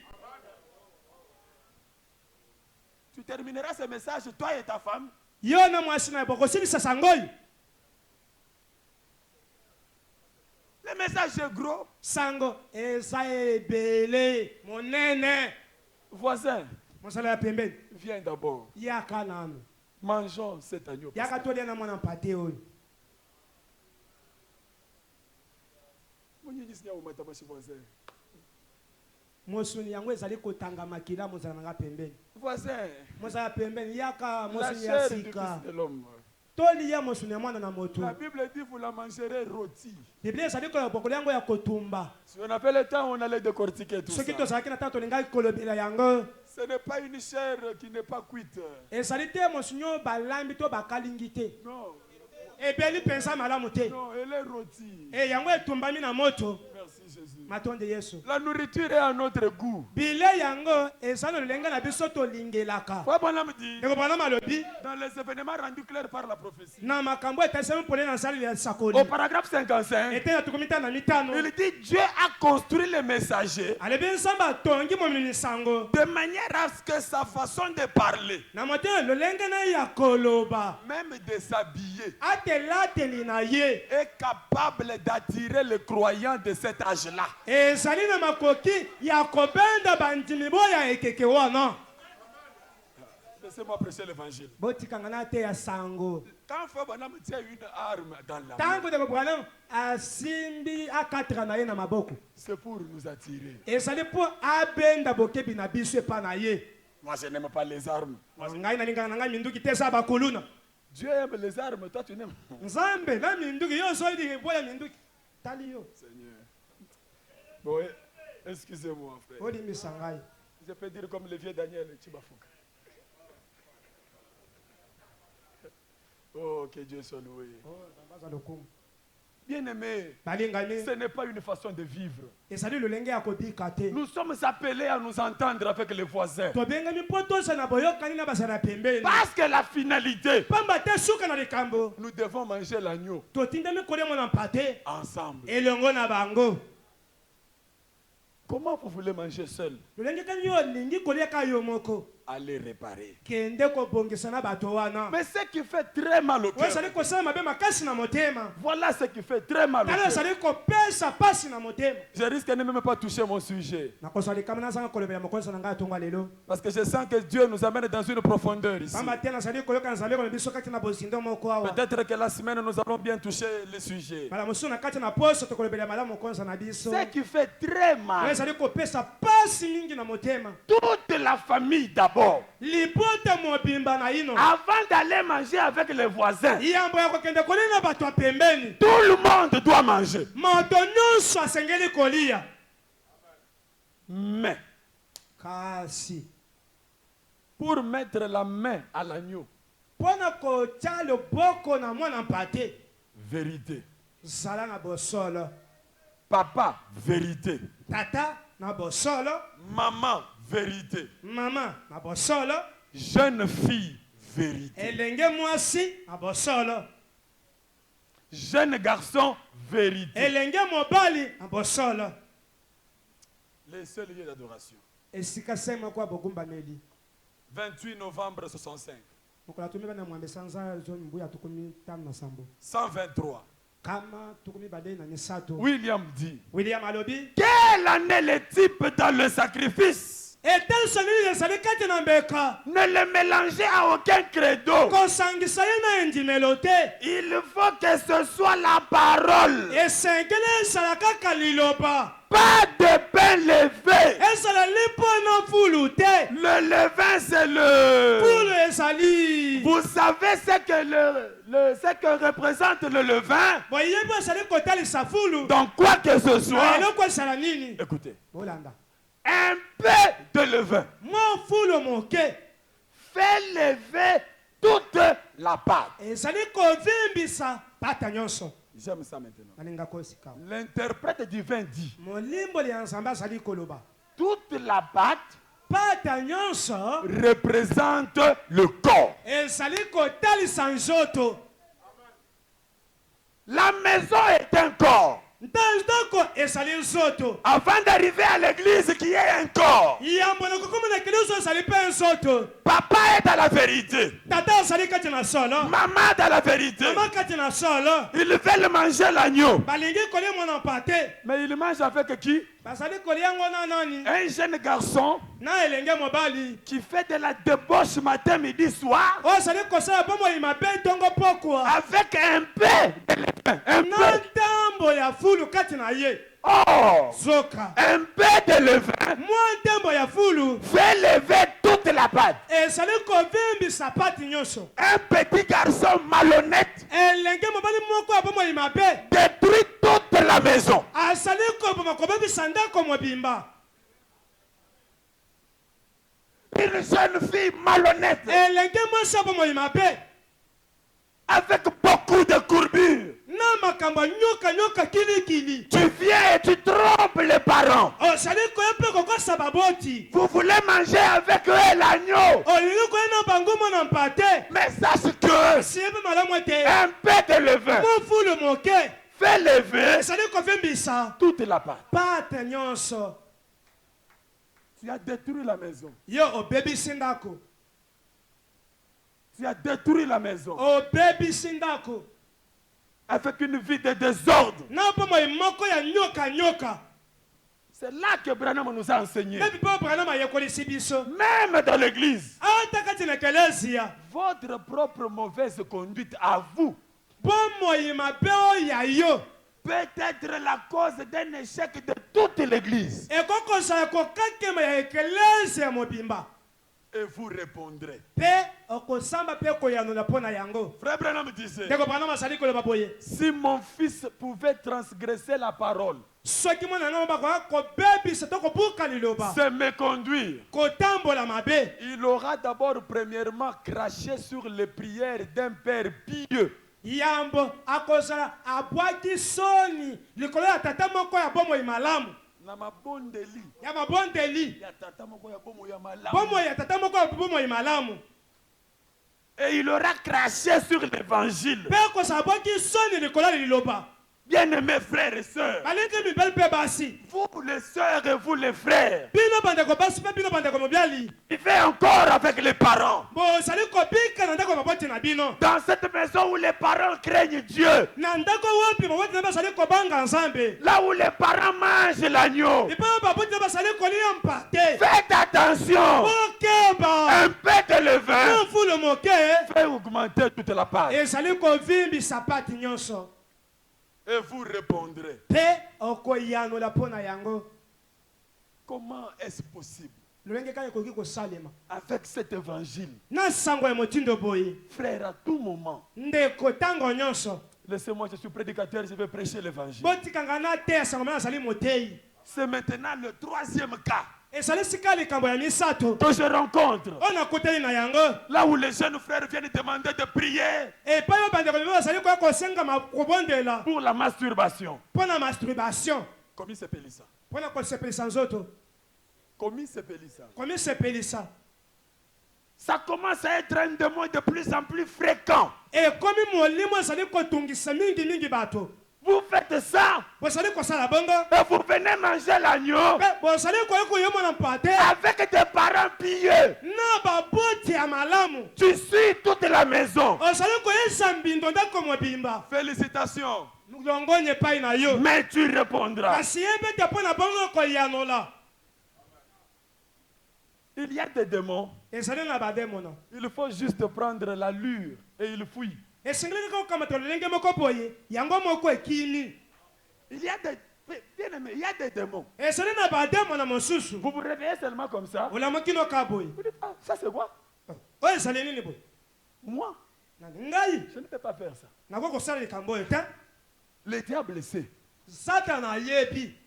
Tu termineras ce message, toi et ta femme. yo na mwasi na yo bokosilisa sango oyo. Le message est gros. sango eza ebele monene. Voisin, mosala ya pembeni viens d'abord. yaka nanu Mangeons cet agneau. yaka tolia na mwana mpate oyo. Voisin. mosuni yango ezali kotanga makila mozala nanga pembeni. Voisin, mozala ya pembeni yaka la mosuni ya chair du sika Fils de l'homme. tolia mosuni ya mwana na moto. La Bible dit vous la mangerez rôti. biblia ezali koyoka bokolo yango ya kotumba. Si on avait le temps, on allait décortiquer tout soki ça. tozalaki na ntango tolingaki kolobela yango Ce n'est pas une chair qui n'est pas cuite. ezali te mosuni oyo balambi to bakalingi te. Non, ebeli mpenza malamu te. non, elle est rôtie. yango etumbami na moto. Merci Jésus. matonde yesu. La nourriture est à notre goût. bile yango eza na lolenge na biso tolingelaka. Faut bon me dit, ndeko bana malobi dans les événements rendus clairs par la prophétie. na makambo etalisami mpone na nsali ya sakoli Au paragraphe 55, ete na tukumi mitano na mitano il dit Dieu a construit les messagers alebi nzambe atongi momemi sango de manière à ce que sa façon de parler, na motema lolenge na ye ya koloba même de s'habiller, atelateli na ye est capable d'attirer les croyants de cet âge-là. ezali na makoki ya kobenda bandimi boya ekeke wana. Laissez-moi prêcher l'évangile. botikanga na te ya sango Quand Fabana me tient une arme dans la main, ntango ndeko bwana asimbi akataka na ye na maboko c'est pour nous attirer. ezali mpo abenda bokebi na biso epa na ye. Moi, je n'aime pas les armes. ngai nalingaka na ngai minduki te eza bakuluna. Dieu aime les armes, toi tu n'aimes. nzambe na minduki yo ozolinga boya minduki tali yo Seigneur. Bon, excusez-moi, frère. olimbisa ngai. Je peux dire comme le vieux Daniel Chibafuka. Oh, que Dieu soit loué. Bien-aimé, balingami ce n'est pas une façon de vivre. ezali lolenge ya kobika te. Nous sommes appelés à nous entendre avec les voisins. tobengami mpo tosala boyokani na basala pembeni Parce que la finalité, pamba te suka na likambo nous devons manger l'agneau totindami kolia mwana mpate ensemble. elongo na bango. Comment vous voulez manger seul? lolenge kani yo olingi kolia ka yo moko aller réparer. kende kobongisa na bato wana. Mais ce qui fait très mal au Oyo cœur, ezali kosala mabe makasi na motema. voilà ce qui fait très mal au Tala cœur. ezali kopesa pasi na motema. Je risque de ne même pas toucher mon sujet. Nakozwa likama nazanga kolobela mokonzi na ngai atonga lelo. Parce que je sens que Dieu nous amène dans une profondeur ici. Pamba te nazali koyoka nzambe koloba biso kati na bozindo moko awa. Peut-être que la semaine, nous allons bien toucher le sujet. Mala mosusu na kati na poso tokolobela malamu mokonzi na biso. Ce qui fait très Oyo mal, ezali kopesa pasi mingi na motema. toute la famille d'abord, Libota mobimba na ino. avant d'aller manger avec les voisins, Yambo ya kokende kolia na bato ya pembeni. tout le monde doit manger. Moto nyonso asengeli kolia. Mais Kasi pour mettre la main à l'agneau, mpona kotia loboko na mwana mpate vérité. zala na bosolo. Papa, vérité. Tata na bosolo. Maman, vérité. Mama na bosolo. Jeune fille, vérité. Elenge mwasi na bosolo. Jeune garçon, vérité. Elenge mobali na bosolo. Les seuls lieux d'adoration. Esika sema kwa bogumbameli. 28 novembre 65. Mokola tumeba na mwambe sanza zone mbuya tukumi tam na sambo. 123. Kama tukumi bade na misato. William dit, William alobi. quel en est le type dans le sacrifice? Etel sonili ezali kati na mbeka. Ne le mélangez à aucun credo. Kosangisa ye na endimelo te. Il faut que ce soit la parole. Esengeli ezala kaka liloba. Pas de pain levé. Ezala lipo na fulu te. Le levain, c'est le... Fulu ezali. Vous savez ce que représente le levain? Boyebi ezali kotalisa fulu. Donc quoi que ce Na soit, eloko ezala nini? écoutez, Bolanda. un peu de levain Mwa fulu moke. fait lever toute la pâte. Ezali kovimbisa pata nyonso. J'aime ça maintenant. Nalinga kosika. L'interprète divin dit, Molimbo ya nzambe azali koloba. toute la pâte Pata nyonso représente le corps. ezali kotalisa nzoto. La maison est un corps. Ndako ezali nzoto. Avant d'arriver à l'église qui est un corps, Yambo na kokoma na kiliso ezali pe nzoto. papa est à la vérité. Tata azali kati na solo. Maman est à la vérité. Mama kati na solo. Ils veulent manger l'agneau. Balingi kolia mwana mpate. Mais ils mangent avec qui? Bazali kolia ngo na nani? Un jeune garçon Na elenge mobali. qui fait de la débauche matin, midi, soir, O azali kosala bomo imabe tongo pokwa. avec un peu de levain. Un Na peu. ntambo ya fulu kati na ye. Oh! Zoka. Un peu de levain Mwa ntambo ya fulu. fait lever toute la pâte. Ezali kovimbisa pati nyonso. Un petit garçon malhonnête Elenge mobali moko ya bomo imabe. détruit toute la maison. Azali koboma kobebisa ndako mobimba. Une jeune fille malhonnête Elenge mwasi ya bomo imabe. avec beaucoup de courbures. Na makambo nyoka nyoka kilikili. Tu viens et tu trompes les parents. Ozali koya mpe kokosa baboti. Vous voulez manger avec eux l'agneau. Olingi koya na bango mwana mpate. Mais sache que Siebe malamu te. un peu de levain Mo fulu moke. fait lever Ezali kovimbisa toute la pâte. pate nyonso. Tu as détruit la maison. Yo obebisi ndako. Tu as détruit la maison Obebisi ndako. avec une vie de désordre. Na bomo moko ya nyoka nyoka. C'est là que Branham nous a enseigné. Bebi po Branham ayekolisi biso. Même dans l'église, Ata kati na ekelezia. votre propre mauvaise conduite à vous Bomo imabe oya yo. peut être la cause d'un échec de toute l'église. Ekokozala kokakema ya ekelezia mobimba. Et vous répondrez. Pe okosamba pe koyanola pona yango. Frère Branham disait, Ndeko Branham azali koloba boye. si mon fils pouvait transgresser la parole, Soki mwana na bakoka kobebisa to kobuka liloba. se méconduire, Kotambola mabe. il aura d'abord premièrement craché sur les prières d'un père pieux. Yambo akozala abwaki soni likolo ya tata moko ya bomo imalamu. Na mabondeli Ya mabondeli. ya tata moko ya bomo ya malamu. Bomo ya tata moko ya bomo imalamu. Et il aura craché sur l'évangile. Pe akozala abwaki soni likolo ya liloba. Bien-aimés frères et sœurs, vous les sœurs et vous les frères, vivez encore avec les parents. Dans cette maison où les parents craignent Dieu, là où les parents mangent l'agneau, faites attention. Un peu de levain fait augmenter toute la pâte. Et vous répondrez, comment est-ce possible avec cet évangile, frère, à tout moment? Laissez-moi, je suis prédicateur, je vais prêcher l'évangile. C'est maintenant le troisième cas que je rencontre, là où les jeunes frères viennent demander de prier pour la masturbation. Comment s'appelle ça? Comment s'appelle ça? Ça commence à être un démon de plus en plus fréquent. Vous faites ça et vous venez manger l'agneau avec des parents pieux. Tu suis toute la maison. Félicitations. Mais tu répondras. Il y a des démons. Il faut juste prendre la lure et il fuit. Il y a des démons. Vous vous réveillez seulement comme ça. Vous dites, ah, ça c'est quoi? Moi, je ne peux pas faire ça. Le diable sait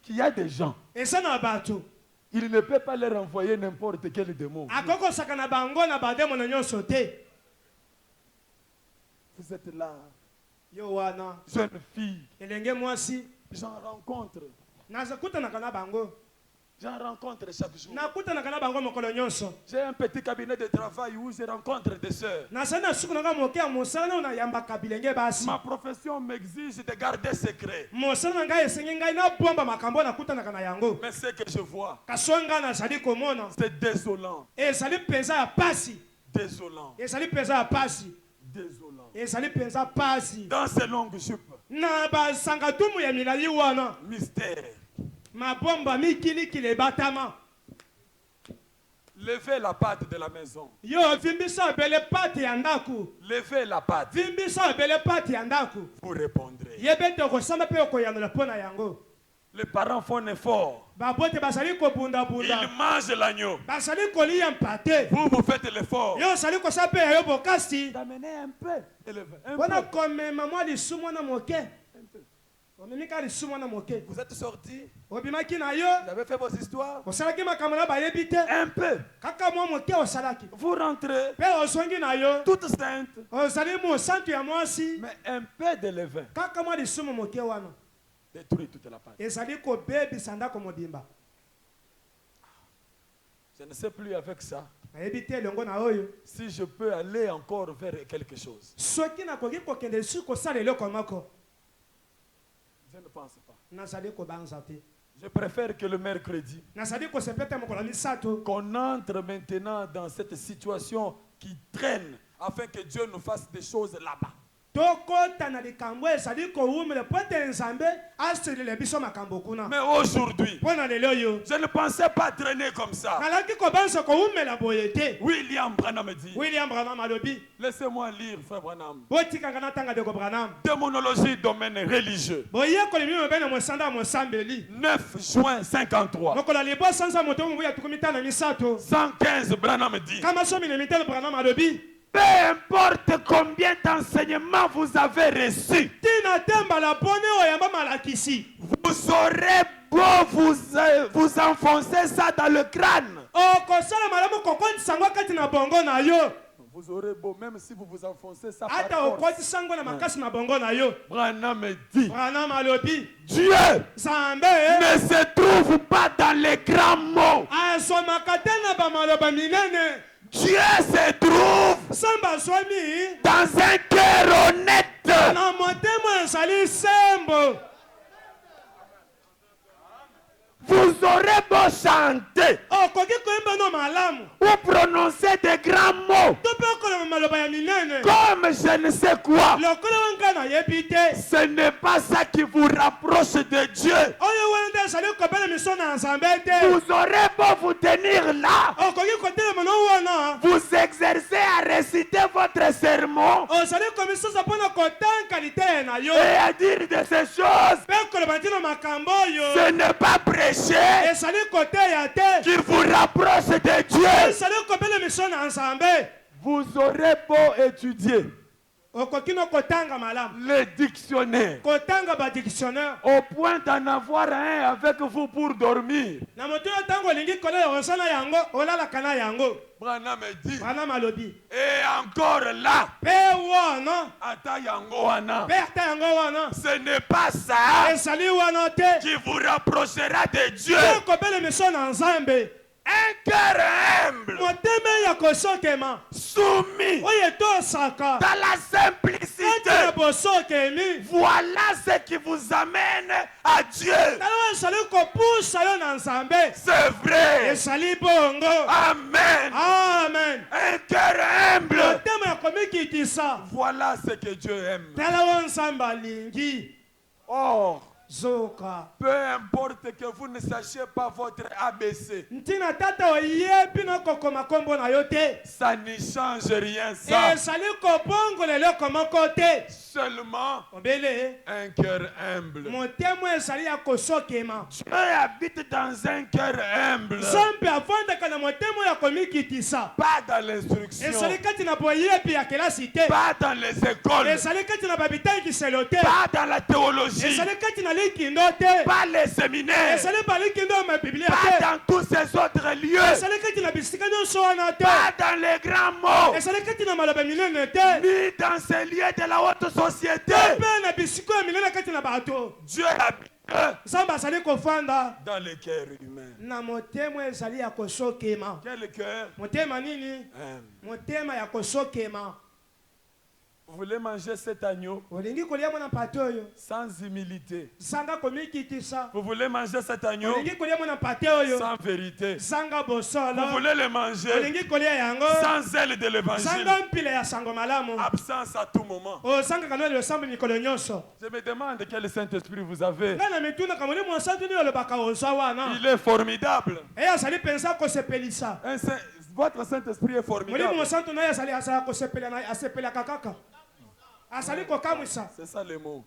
qu'il y a des gens, il ne peut pas leur envoyer n'importe quel démon. Vous êtes là, jeune fille, j'en rencontre. J'en rencontre chaque jour. J'ai un petit cabinet de travail où je rencontre des sœurs. Ma profession m'exige de garder secret. Mais ce que je vois, c'est désolant. Désolant. Dans ces longues jupes, mystère. Levez la pâte de la maison. Levez la pâte. Vous répondrez. Les parents font un effort. Ils mangent l'agneau. Vous, vous faites l'effort d'amener un peu. Vous êtes sortis. Vous avez fait vos histoires. Un peu. Vous rentrez toute sainte. Mais un peu de levain détruit toute la pâte. Je ne sais plus avec ça si je peux aller encore vers quelque chose. Je ne pense pas. Je préfère que le mercredi, qu'on entre maintenant dans cette situation qui traîne afin que Dieu nous fasse des choses là-bas. Mais aujourd'hui, je ne pensais pas traîner comme ça. William Branham dit, laissez-moi lire, frère Branham. Démonologie, domaine religieux. 9 juin 53. 115, Branham dit, peu importe combien d'enseignements vous avez reçus, vous aurez beau vous enfoncer ça dans le crâne. Vous aurez beau, même si vous vous enfoncez ça par force. Branham dit, Dieu ne se trouve pas dans les grands mots. Dieu se trouve dans un cœur honnête. Vous aurez beau chanter okoki koyemba no malamu ou prononcer des grands mots to mpe okoloba maloba ya minene comme je ne sais quoi. lokola wanga nayebi te Ce n'est pas ça qui vous rapproche de Dieu. oyo wana nde ezali kobela miso na nzambe te Vous aurez beau vous tenir là, okoki kotelema no wana vous exercer à réciter votre sermon ozali komisosa mpona kotanka liteye na yo et à dire de ces choses. mpe koloba ntina makambo oyo Ce n'est pas prêcher ezali koteya te qui vous rapproche de Dieu. ezali kobela miso na nzambe Vous aurez beau étudier okoki no kotanga malamu les dictionnaires kotanga badictionnaire au point d'en avoir un avec vous pour dormir. na moto oyo ntango olingi kolela osala yango olalaka na yango Branham me dit, wana malobi et encore là, mpe wana ata yango wana, mpe ata yango wana ce n'est pas ça ezali wana te qui vous rapprochera de Dieu. mpe kobela miso na nzambe Un cœur humble, motema ya kosokema soumis oyo etosaka dans la kati na simplicité. bosokemi Voilà ce qui vous amène à Dieu. tala ezali kopusa yo na nzambe C'est vrai. ezali bongo Amen. amen Un cœur humble. motema ya komikitisa Voilà ce que Dieu aime. tala wo nzambe alingi Or, zoka peu importe que vous ne sachiez pas votre ABC, ntina tata oyebi na kokoma nkombo na yo te ça ne change rien ça. ezali kobongola eloko moko te Seulement obele un cœur humble. motema ezali ya kosokema Dieu habite dans un cœur humble, nzambe avandaka na motema oyo ya komikitisa pas dans l'instruction, ezali kati na boyebi ya kelasi te pas dans les écoles, ezali kati na babitankiselo te pas dans la théologie, ezali kati na likindo te pas les séminaires, ezali balikindo ya mabiblia pas te dans tous ces autres lieux, ezali kati na bisika nyonso wana te pas dans les grands mots, ezali kati na maloba minene te ni dans ces lieux de la haute société. mpe na bisika oyo minene kati na bato Dieu habite nzambe azali kofanda dans le cœur humain. na motema ezali ya kosokema Quel cœur motema nini humble. motema ya kosokema Vous voulez manger cet agneau olingi kolia mwana mpate oyo sans humilité. zanga komikitisa Vous voulez manger cet agneau olingi kolia mwana mpate oyo sans vérité. zanga Vous bosolo voulez le manger olingi kolia yango sans zèle de l'évangile. zanga mpila ya sango malamu Absence à tout moment. ozangaka no losambo mikolo nyonso Je me demande quel Saint-Esprit vous avez. ngai na mitunaka molimo mosantu nini olobaka ozwa wana Il est formidable. eye azali mpenza kosepelisa Votre Saint-Esprit est molimo formidable. mosantu naye azala asepelaka kaka azali kokamwisa C'est ça le mot.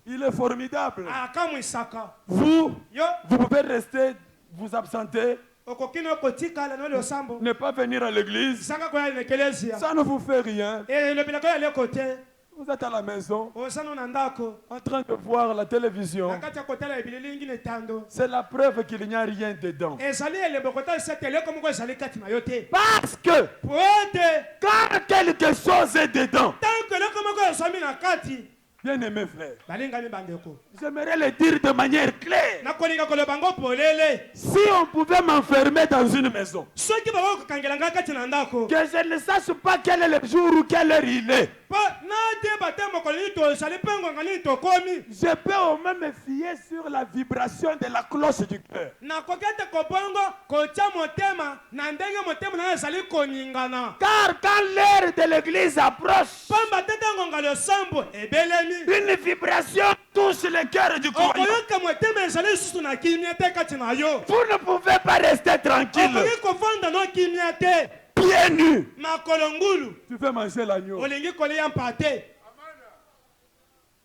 Il est formidable. akamwisaka Vous, yo vous pouvez rester, vous absenter, okoki no kotikala no losambo ne pas venir à l'église. zanga koya na ekelezia Ça ne vous fait rien. elobelaka oyo aleko te Vous êtes à la maison, ozano na ndako en train de voir la télévision. na kati ya kotala ebileli ngini etando C'est la preuve qu'il n'y a rien dedans. ezali elembo kotalisa te eloko moko ezali kati na yo te Parce que po ete quand quelque chose est dedans, tanko eloko moko ezomi na kati bien-aimés frères, balingami bandeko j'aimerais le dire de manière claire. nakolinga koloba ngo polele Si on pouvait m'enfermer dans une maison, soki bakoki kokangela ngai kati na ndako que je ne sache pas quel est le jour ou quelle heure il est, mpo nayeba te mokolo nini tozali mpe ngonga nini tokomi je peux au moins me fier sur la vibration de la cloche du cœur. nakoki ete kobongo kotia motema na ndenge motema nayo ezali koningana Car quand l'heure de l'église approche, pamba te te ngonga losambo ebelemi une vibration touche le cœur du croyant. okoyoka motema ezali lisusu na kimia te kati na yo Vous ne pouvez pas rester tranquille, okoki kovanda no kimia te pieds nus. makolo ngulu Tu veux manger l'agneau, olingi kolia mpate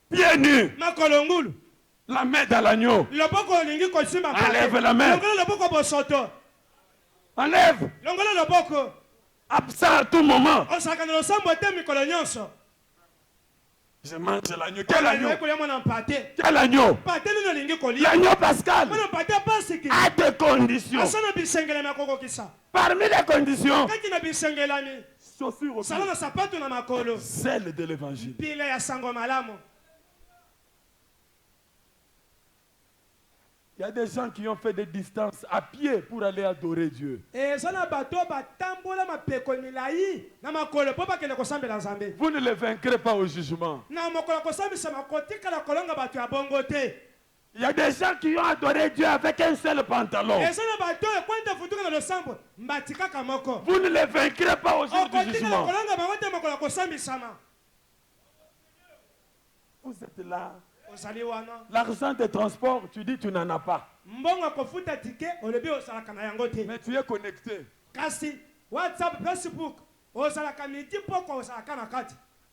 pieds nus, makolo ngulu la main dans l'agneau. loboko olingi kosimba Enlève la main. longola loboko bosoto Enlève, longola loboko absent à tout moment. ozalaka na losambo te mikolo nyonso Je mange l'agneau. Quel agneau? olingi kolia mwana mpate Quel agneau? mpate nini olingi kolia L'agneau pascal mwana mpate apasiki a des conditions. asa na bisengelami akokokisa Parmi les conditions, kati na bisengelami chaussures au sala pied, na sapatu na makolo celle de l'évangile. pile ya sango malamu Il y a des gens qui ont fait des distances à pied pour aller adorer Dieu. eza na bato batambola mapeko milai na makolo mpo bakende kosambela nzambe Vous ne les vaincrez pas au jugement. na mokolo kosambisama kotikala kolonga bato ya bongo te Il y a des gens qui ont adoré Dieu avec un seul pantalon. Vous ne les vaincrez pas au jour du jugement. Vous êtes là. L'argent de transport, tu dis tu n'en as pas. Mais tu es connecté. WhatsApp, Facebook,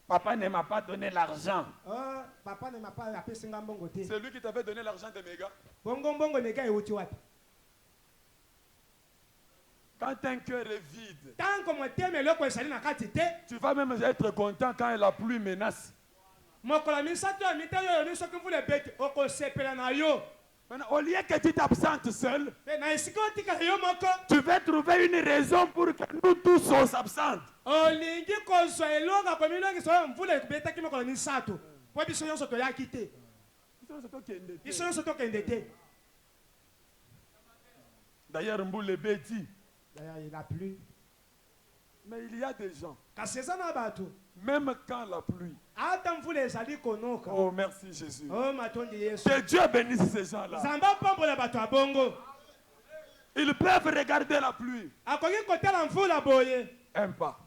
Papa ne m'a pas donné l'argent. Papa ne m'a pas appelé Singambongo. C'est lui qui t'avait donné l'argent de méga. Bongo méga et Otiwat. Quand un cœur est vide, tu vas même être content quand la pluie menace. Maintenant, au lieu que tu t'absentes seul, tu vas trouver une raison pour que nous tous on s'absente. D'ailleurs, Mboule Béti. D'ailleurs, il a plu. Mais il y a des gens, même quand la pluie. Oh, merci Jésus. Que Dieu bénisse ces gens-là. Ils peuvent regarder la pluie. Un pas.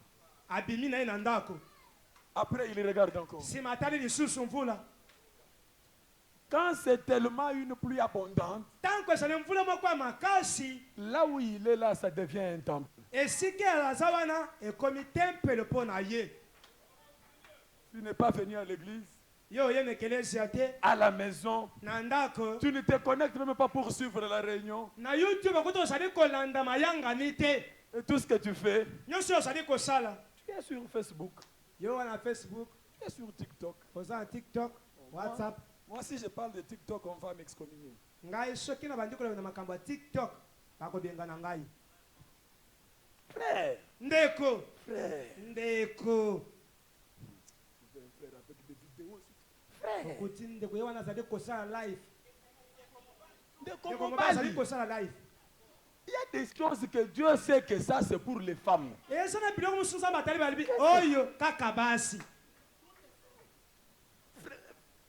Après, ils regardent encore. Quand c'est tellement une pluie abondante, là où il est là, ça devient un temple. Tu n'es pas venu à l'église, à la maison, tu ne te connectes même pas pour suivre la réunion. Et tout ce que tu fais, tu es sur Facebook, tu es sur TikTok. WhatsApp. Moi, si je parle de TikTok, on va m'excommunier. Frère, Ndeko. frère, Ndeko. frère, il y a des choses que Dieu sait que ça c'est pour les femmes.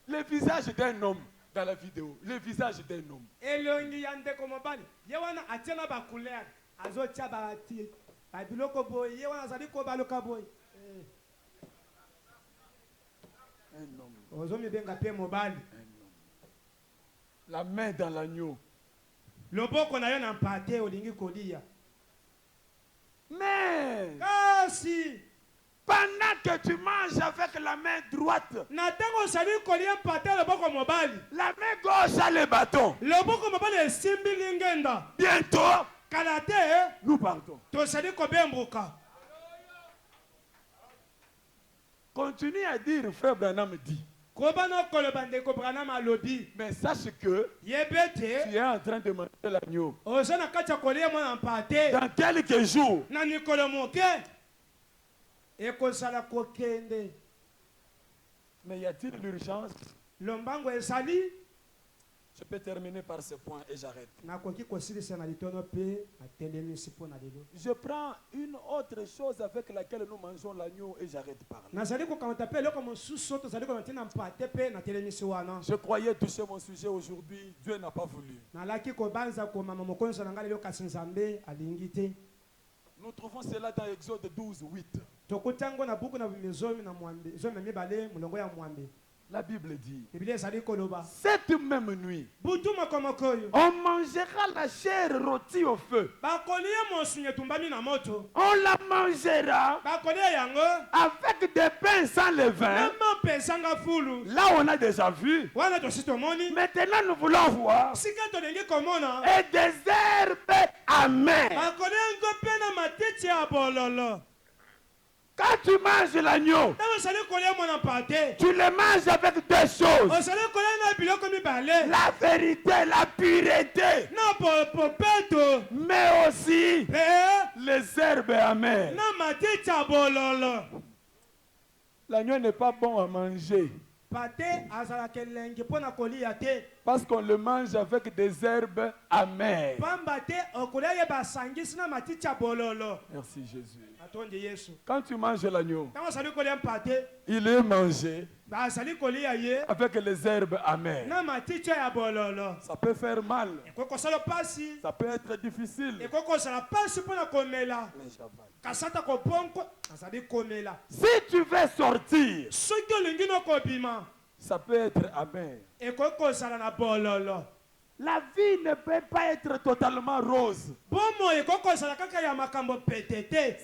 Le visage d'un homme dans la vidéo, le visage d'un homme. Un homme. La main dans l'agneau. Mais pendant que tu manges avec la main droite, la main gauche a le bâton. Bientôt, nous partons. Continue à dire, frère Branham dit. Mais sache que tu es en train de manger l'agneau. Dans quelques jours, mais y a-t-il l'urgence? Je peux terminer par ce point et j'arrête. Je prends une autre chose avec laquelle nous mangeons l'agneau et j'arrête par là. Je croyais toucher mon sujet aujourd'hui, Dieu n'a pas voulu. Nous trouvons cela dans Exode 12, 8. La Bible dit, cette même nuit, on mangera la chair rôtie au feu. On la mangera avec des pains sans levain. Là on a déjà vu. Maintenant nous voulons voir. Et des herbes amères. Quand tu manges l'agneau, tu le manges avec deux choses. La vérité, la pureté. Mais aussi les herbes amères. L'agneau n'est pas bon à manger. Parce qu'on le mange avec des herbes amères. Merci Jésus. Quand tu manges l'agneau, il est mangé avec les herbes amères. Ça peut faire mal. Ça peut être difficile. Si tu veux sortir, ça peut être amer. La vie ne peut pas être totalement rose.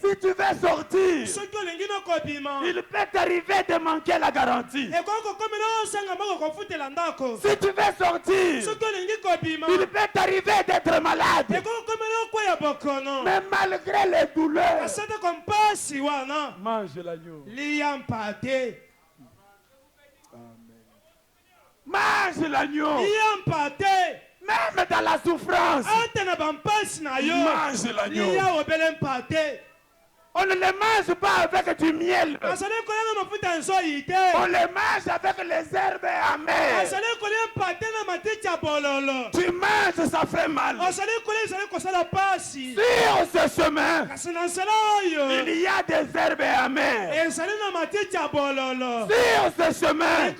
Si tu veux sortir, il peut t'arriver de manquer la garantie. Si tu veux sortir, il peut t'arriver d'être malade. Mais malgré les douleurs, mange l'agneau. Mange l'agneau. Même dans la souffrance, mange l'agneau. On ne le mange pas avec du miel. On le mange avec les herbes amères. Tu manges, ça fait mal. Sur ce chemin, il y a des herbes amères. Sur ce chemin,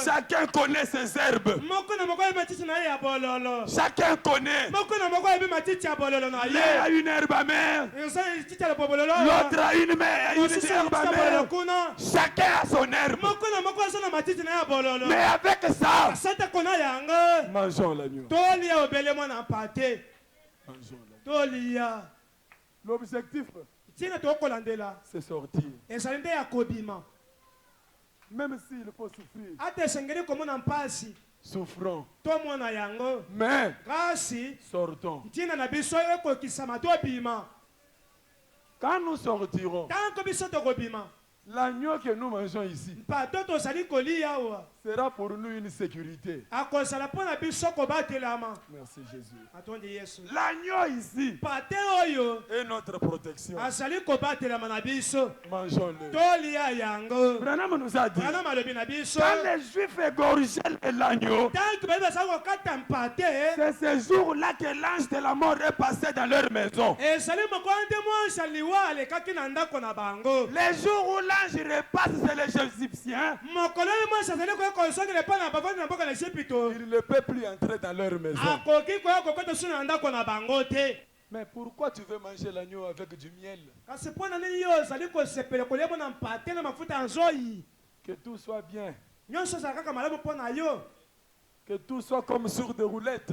chacun connaît ses herbes. Chacun connaît. L'un a une herbe amère. L'autre a une herbe amère. Chacun a son herbe. Mais avec ça, mangeons l'agneau. L'objectif, c'est sortir. Même s'il faut souffrir, souffrons. Mais sortons. Quand nous sortirons, l'agneau que nous mangeons ici sera pour nous une sécurité. Merci Jésus. L'agneau ici est notre protection. Mangeons-le. Branham nous a dit, quand les Juifs égorgeaient l'agneau, c'est ce jour-là que l'ange de la mort est passé dans leur maison. Les jours où l'ange repasse, c'est les Égyptiens. Il ne peut plus entrer dans leur maison. Mais pourquoi tu veux manger l'agneau avec du miel? Que tout soit bien. Que tout soit comme sur des roulettes.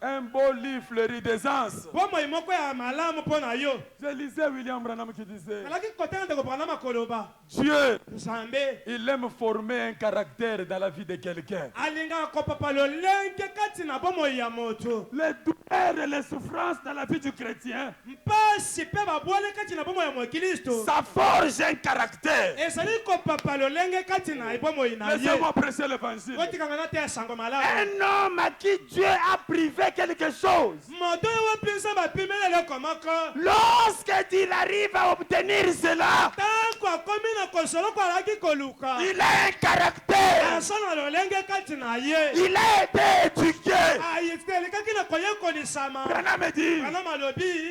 Un beau lit fleuri d'aisance. Je lisais William Branham qui disait, Dieu, il aime former un caractère dans la vie de quelqu'un. Les douleurs et les souffrances dans la vie du chrétien, ça forge un caractère. Laissez-moi prêcher l'évangile. Un homme à qui Dieu a privé quelque chose, lorsqu'il arrive à obtenir cela, il a un caractère. Il a été éduqué. Branham dit,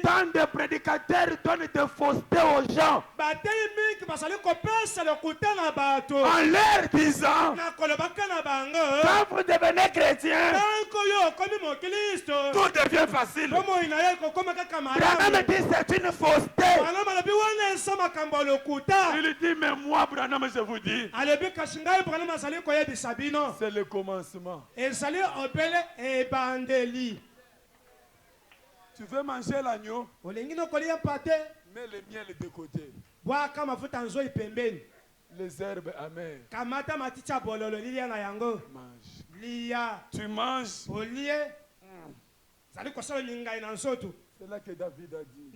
tant de prédicateurs donnent de fausseté aux gens en leur disant, quand vous devenez chrétien, tout devient facile. Branham dit, c'est une fausseté. Il dit, mais moi, Branham, je vous dis, c'est le commencement. Tu veux manger l'agneau, mets le miel de côté, les herbes amères. Mange. Tu manges. C'est là que David a dit,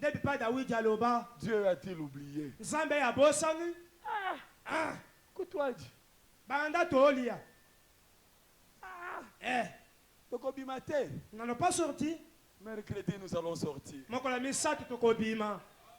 Dieu a-t-il oublié? Nous n'allons pas sortir. Mercredi, nous allons sortir.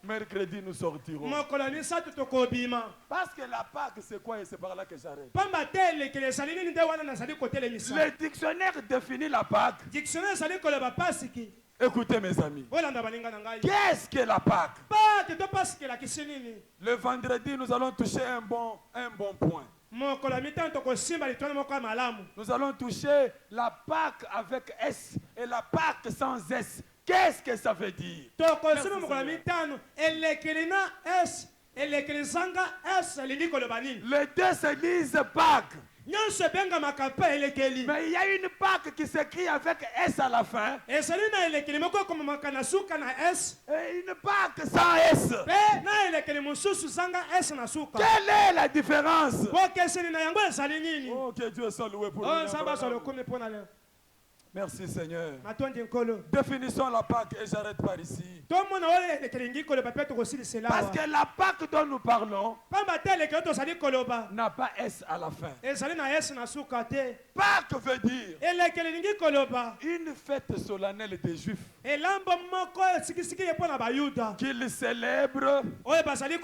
Mercredi, nous sortirons. mokolo misato tokobima Parce que la Pâque, c'est quoi? Et c'est par là que j'arrête. pamba te elekele ezali nini nde wana nazali kotelemisa Le dictionnaire définit la Pâque. dictionnaire ezali koloba pasiki Écoutez, mes amis. olanda baninga na ngai Qu'est-ce que la Pâque? pake to pasikelakisi nini Le vendredi, nous allons toucher un bon point. mokolo ya mitano tokosimba litwani moko ya malamu Nous allons toucher la Pâque avec S et la Pâque sans S. Qu'est-ce que ça veut dire? tokosimba mokolo ya mitano elekeli na s elekeli zanga s elingi koloba nini Les deux se disent Pâque. nyonso ebengamaka mpe elekeli Mais il y a une Pâque qui s'écrit avec S à la fin ezali na elekeli moko ekomamaka na suka na s et une Pâque sans S. mpe na elekeli mosusu zanga s na suka Quelle est la différence? bokeseni na yango ezali nini Oh, que Dieu soit loué pour oyo nous. nzambe azwa lokomi mpo na leo Merci Seigneur. matondi nkolo Définissons la Pâque et j'arrête par ici. tomona oyo elekeli ngi koloba mpe tokosilisela Parce awa que la Pâque dont nous parlons pamba te elekeli oyo tozali koloba n'a pas S à la fin. ezali na s na suka te Pâque veut dire elekeli lingi koloba une fête solennelle des Juifs elambo moko esikisiki ye mpo na bayuda qu'ils célèbrent oyo bazali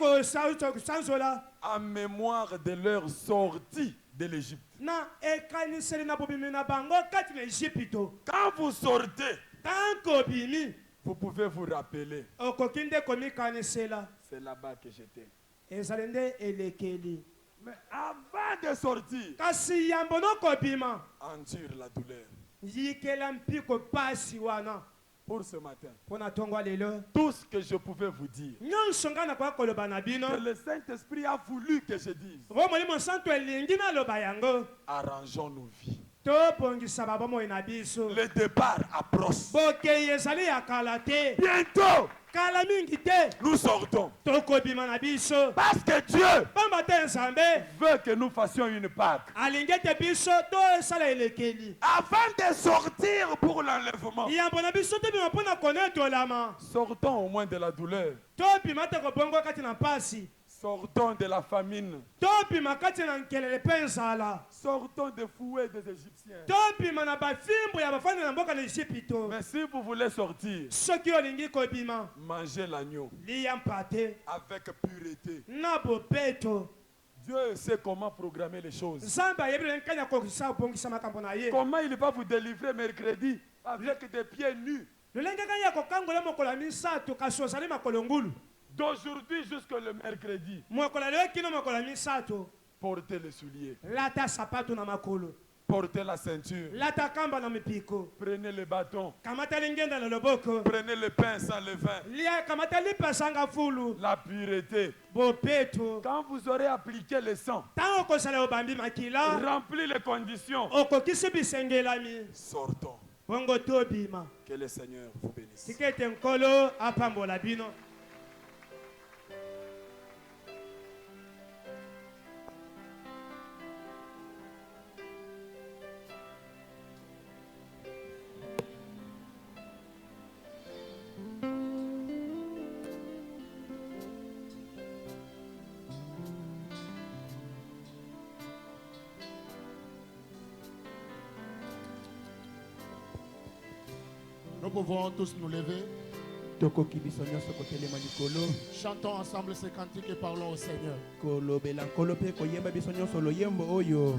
kosanzola en mémoire de leur sortie de l'Égypte. na ekaniseli na bobimi na bango kati na ejipito Quand vous sortez, tanko obimi vous pouvez vous rappeler. okoki nde komikanisela C'est là-bas que j'étais. ezali nde elekeli Mais avant de sortir, kasi yambo nokobima endure la douleur. yikela mpiko pasi wana Pour ce matin, mpo na ntongo lelo tout ce que je pouvais vous dire, nyonso ngai nakoka koloba na bino que le Saint-Esprit a voulu que je dise, ro molimo santo elingi naloba yango arrangeons nos vies. tobongisa babomoi na biso Le départ approche. bokei ezali ya kala te Bientôt, kala mingi te nous sortons. tokobima na biso Parce que Dieu pamba te nzambe veut que nous fassions une Pâque. alingi ete biso tosala elekeli Avant de sortir pour l'enlèvement, yambo na biso tobima mpo na konetolama sortons au moins de la douleur. tobima te kobongo kati na mpasi Sortons de la famine. tobima kati na nkelele mpe nzala Sortons des fouets des Égyptiens. tobima na bafimbu ya bafandi na mboka na ejipito Mais si vous voulez sortir, soki olingi kobima mangez l'agneau liya mpate avec pureté. na bopeto Dieu sait comment programmer les choses. nzambe ayebi nkani akokisa obongisa makambo na ye Comment il va vous délivrer mercredi avec des pieds nus. lolenge kani ya kokangola mokolo ya misato kasi ozali makolo ngulu D'aujourd'hui jusqu'au le mercredi, mokolo ya lelo kino mokolo ya misato portez les souliers, lata sapato na makolo portez la ceinture, lata kamba na mipiko prenez le bâton, kamata lingenda na loboko prenez le pain sans levain, lia kamata lipasanga fulu la pureté. bopeto Quand vous aurez appliqué le sang, ntango okosala obambi makila rempli les conditions, okokisi bisengelami sortons. bongo tobima Que le Seigneur vous bénisse. tika ete nkolo apambola bino. Nous pouvons tous nous lever. tokoki biso nyonso kotelema likolo Chantons ensemble ces cantiques et parlons au Seigneur. kolobela nkolo mpe koyemba biso nyonso loyembo oyo